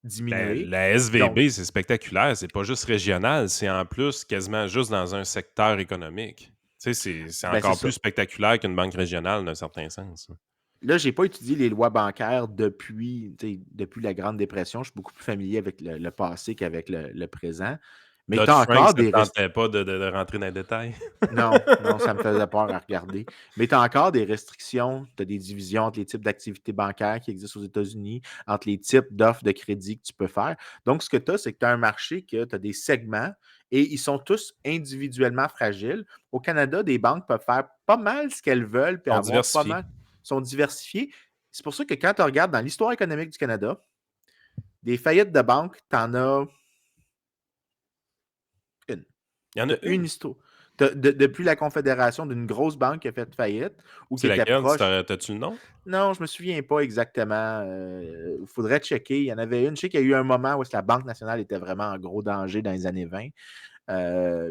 diminuer. La Donc, SVB, c'est spectaculaire. C'est pas juste régional, c'est en plus quasiment juste dans un secteur économique. Tu sais, c'est ben c'est encore ça. plus spectaculaire qu'une banque régionale d'un certain sens. Là, je n'ai pas étudié les lois bancaires depuis la Grande Dépression. Je suis beaucoup plus familier avec le passé qu'avec le présent. Mais tu as Dodd-Frank, encore ça ne des tentait pas de rentrer dans les détails. Non, non, ça me faisait peur à regarder. Mais tu as encore des restrictions, tu as des divisions entre les types d'activités bancaires qui existent aux États-Unis, entre les types d'offres de crédit que tu peux faire. Donc, ce que tu as, c'est que tu as un marché que tu as des segments et ils sont tous individuellement fragiles. Au Canada, des banques peuvent faire pas mal ce qu'elles veulent puis Ils sont avoir pas diversifiés. mal, sont diversifiées. C'est pour ça que quand tu regardes dans l'histoire économique du Canada, des faillites de banques, tu en as une. Il y en Tu a as une une. histoire. Depuis la Confédération d'une grosse banque qui a fait faillite ou qui C'est était laquelle? proche. T'as-tu le nom? Non, je ne me souviens pas exactement. Il faudrait checker. Il y en avait une. Je sais qu'il y a eu un moment où la Banque nationale était vraiment en gros danger dans les années 20.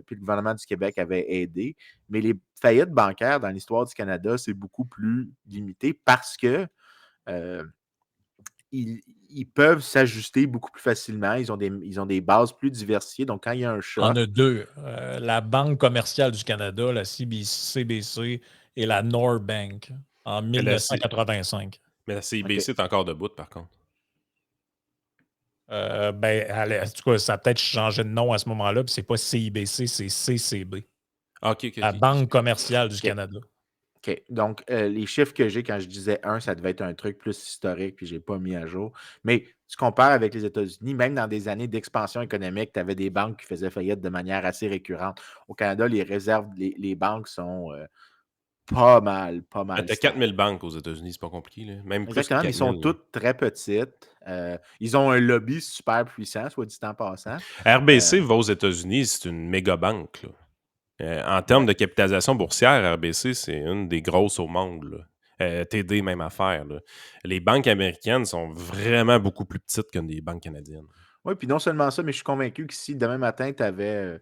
Puis le gouvernement du Québec avait aidé. Mais les faillites bancaires dans l'histoire du Canada, c'est beaucoup plus limité parce que euh, ils peuvent s'ajuster beaucoup plus facilement. Ils ont des bases plus diversifiées. Donc, quand il y a un Il y en choc, a deux. La Banque commerciale du Canada, la CBC, et la Norbank en Mais la, C- 1985. mais la OK. CIBC est encore debout, par contre. En tout cas, ça a peut-être changé de nom à ce moment-là, puis c'est pas CIBC, c'est CCB. Ah, OK, OK, La OK. Banque commerciale du OK. Canada. OK. Donc, les chiffres que j'ai quand je disais 1, ça devait être un truc plus historique, puis je n'ai pas mis à jour. Mais tu compares avec les États-Unis, même dans des années d'expansion économique, tu avais des banques qui faisaient faillite de manière assez récurrente. Au Canada, les réserves, les banques sont pas mal T'as stables. 4000 banques aux États-Unis, c'est pas compliqué, là. Même plus que Exactement, mais ils sont 4000. toutes très petites. Ils ont un lobby super puissant, soit dit en passant. RBC va aux États-Unis, c'est une méga banque, là. En termes Ouais. de capitalisation boursière, RBC, c'est une des grosses au monde, là. TD, même affaire, là. Les banques américaines sont vraiment beaucoup plus petites que des banques canadiennes. Oui, puis non seulement ça, mais je suis convaincu que si demain matin, tu avais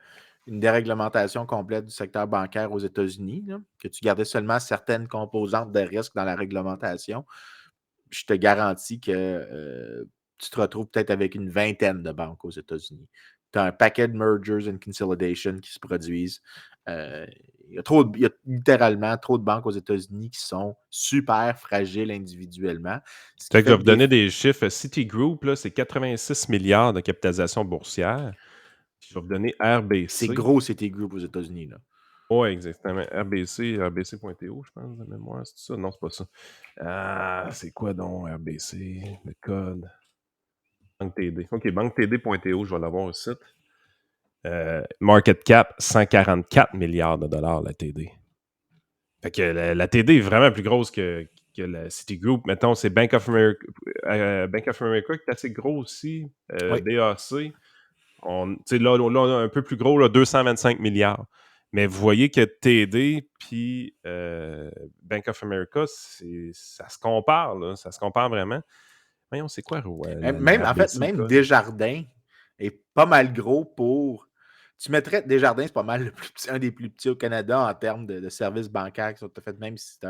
une déréglementation complète du secteur bancaire aux États-Unis, là, que tu gardais seulement certaines composantes de risque dans la réglementation, je te garantis que tu te retrouves peut-être avec une vingtaine de banques aux États-Unis. Tu as un paquet de mergers and consolidation qui se produisent. Euh, il y a littéralement trop de banques aux États-Unis qui sont super fragiles individuellement. Ce qui Fait que je fait vais que vous donner des chiffres. Citigroup, là, c'est 86 milliards de capitalisation boursière. Je vais vous donner c'est RBC. gros, c'était groupe aux États-Unis. Là. Oui, exactement. RBC.TO, je pense, de mémoire. C'est ça? Non, c'est pas ça. C'est quoi donc RBC? Le code. Banque TD. OK, banquetd.to, je vais l'avoir au site. Market cap, 144 milliards de dollars, la TD. Fait que la TD est vraiment plus grosse que la Citigroup. Mettons, c'est Bank of America qui est assez gros aussi. Oui. BAC. Là, on a un peu plus gros, là, 225 milliards. Mais vous voyez que TD puis Bank of America, ça se compare, là, ça se compare vraiment. Voyons, c'est quoi En fait, même Desjardins est pas mal gros pour... Tu mettrais Desjardins, c'est pas mal un des plus petits au Canada en termes de services bancaires qui sont faits, même si c'est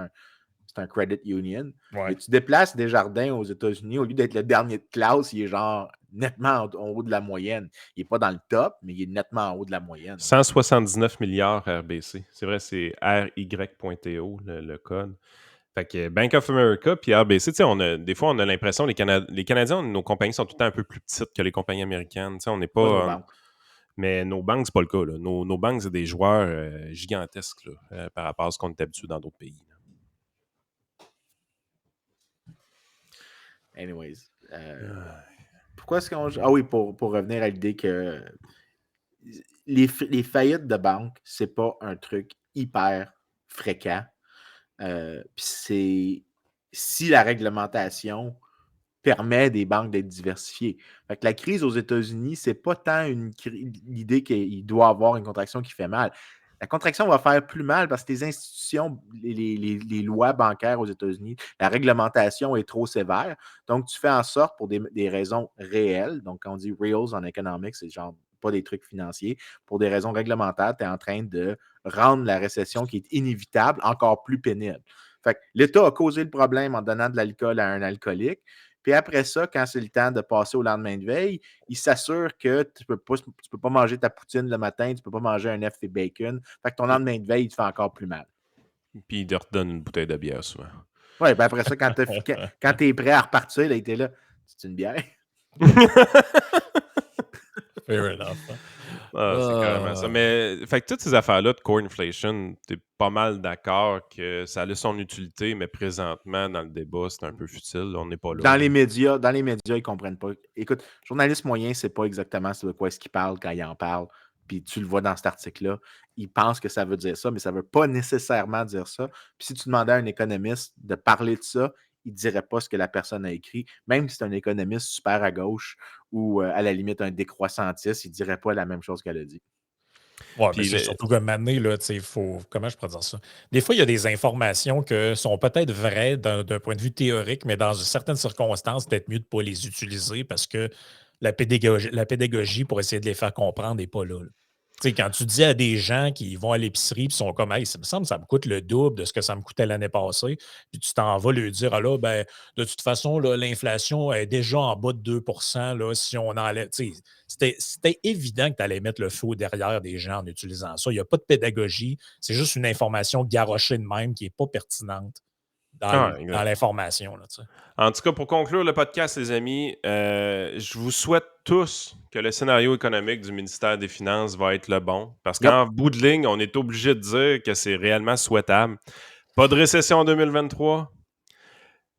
un credit union. Ouais. Mais tu déplaces Desjardins aux États-Unis, au lieu d'être le dernier de classe, il est genre nettement en haut de la moyenne. Il n'est pas dans le top, mais il est nettement en haut de la moyenne. 179 milliards RBC. C'est vrai, c'est RY.TO, le code. Fait que Bank of America puis RBC, des fois, on a l'impression que les Canadiens, nos compagnies sont tout le temps un peu plus petites que les compagnies américaines. On n'est Pas nos pas... banques. Mais nos banques, c'est pas le cas. Là. Nos banques, c'est des joueurs gigantesques là, par rapport à ce qu'on est habitué dans d'autres pays. Anyways. Pourquoi est-ce qu'on... Ah oui, pour revenir à l'idée que les faillites de banque, c'est pas un truc hyper fréquent. Puis si la réglementation permet des banques d'être diversifiées. Fait que la crise aux États-Unis, c'est pas tant l'idée qu'il doit y avoir une contraction qui fait mal. La contraction va faire plus mal parce que les institutions, les lois bancaires aux États-Unis, la réglementation est trop sévère. Donc, tu fais en sorte, pour des raisons réelles, donc quand on dit reals en économique, c'est genre pas des trucs financiers, pour des raisons réglementaires, tu es en train de rendre la récession qui est inévitable encore plus pénible. Fait que l'État a causé le problème en donnant de l'alcool à un alcoolique. Puis après ça, quand c'est le temps de passer au lendemain de veille, il s'assure que tu peux pas manger ta poutine le matin, tu ne peux pas manger un œuf et bacon. Fait que ton lendemain de veille, il te fait encore plus mal. Puis ils te redonnent une bouteille de bière souvent. Oui, ben après ça, quand tu es prêt à repartir, là, il était là. C'est une bière. Fair enough. Hein? C'est carrément ça. Mais fait que toutes ces affaires-là de core inflation, t'es pas mal d'accord que ça a son utilité, mais présentement, dans le débat, c'est un peu futile. On n'est pas là. Dans les médias, ils ne comprennent pas. Écoute, journaliste moyen ne sait pas exactement de quoi est-ce qu'il parle quand il en parle. Puis tu le vois dans cet article-là. Il pense que ça veut dire ça, mais ça ne veut pas nécessairement dire ça. Puis si tu demandais à un économiste de parler de ça, il ne dirait pas ce que la personne a écrit. Même si c'est un économiste super à gauche ou à la limite un décroissantiste, il ne dirait pas la même chose qu'elle a dit. Ouais, mais c'est surtout comme année, là, tu sais, comment je pourrais dire ça? Des fois, il y a des informations qui sont peut-être vraies d'un point de vue théorique, mais dans certaines circonstances, peut-être mieux de ne pas les utiliser parce que la pédagogie pour essayer de les faire comprendre n'est pas là. Tu sais, quand tu dis à des gens qui vont à l'épicerie et sont comme, hey, ça me semble que ça me coûte le double de ce que ça me coûtait l'année passée, puis tu t'en vas lui dire, ah là, ben, de toute façon, là, l'inflation est déjà en bas de 2 là, si on enlève. Tu sais, c'était évident que tu allais mettre le feu derrière des gens en utilisant ça. Il n'y a pas de pédagogie, c'est juste une information garochée de même qui n'est pas pertinente dans l'information. Là, tu sais. En tout cas, pour conclure le podcast, les amis, je vous souhaite tous que le scénario économique du ministère des Finances va être le bon. Parce qu'en bout de ligne, on est obligé de dire que c'est réellement souhaitable. Pas de récession en 2023,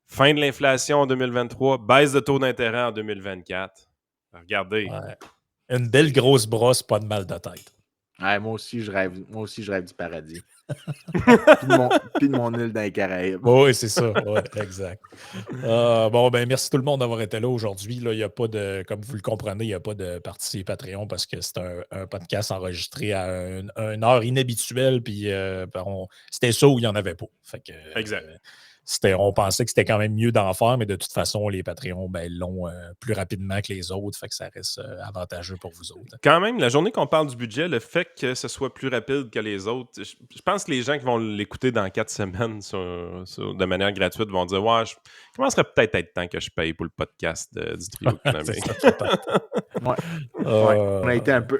fin de l'inflation en 2023, baisse de taux d'intérêt en 2024. Regardez. Ouais. Une belle grosse brosse, pas de mal de tête. Ouais, moi aussi, je rêve du paradis. puis de mon île dans les Caraïbes. Oui, c'est ça. Ouais, exact. Bon, ben merci tout le monde d'avoir été là aujourd'hui. Il n'y a pas de, comme vous le comprenez, il n'y a pas de partie Patreon parce que c'est un podcast enregistré à une heure inhabituelle. Puis c'était ça où il n'y en avait pas. Fait que, exact. On pensait que c'était quand même mieux d'en faire, mais de toute façon, les Patreons l'ont plus rapidement que les autres. Fait que ça reste avantageux pour vous autres. Quand même, la journée qu'on parle du budget, le fait que ce soit plus rapide que les autres, je pense que les gens qui vont l'écouter dans 4 semaines de manière gratuite vont dire ouais, je commencerait peut-être à être temps que je paye pour le podcast du trio économique.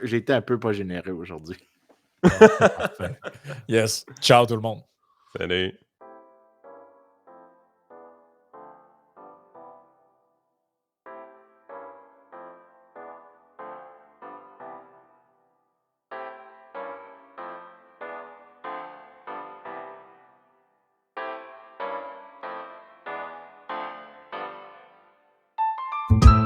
J'ai été un peu pas généreux aujourd'hui. Parfait. Yes. Ciao tout le monde. Salut. Thank you.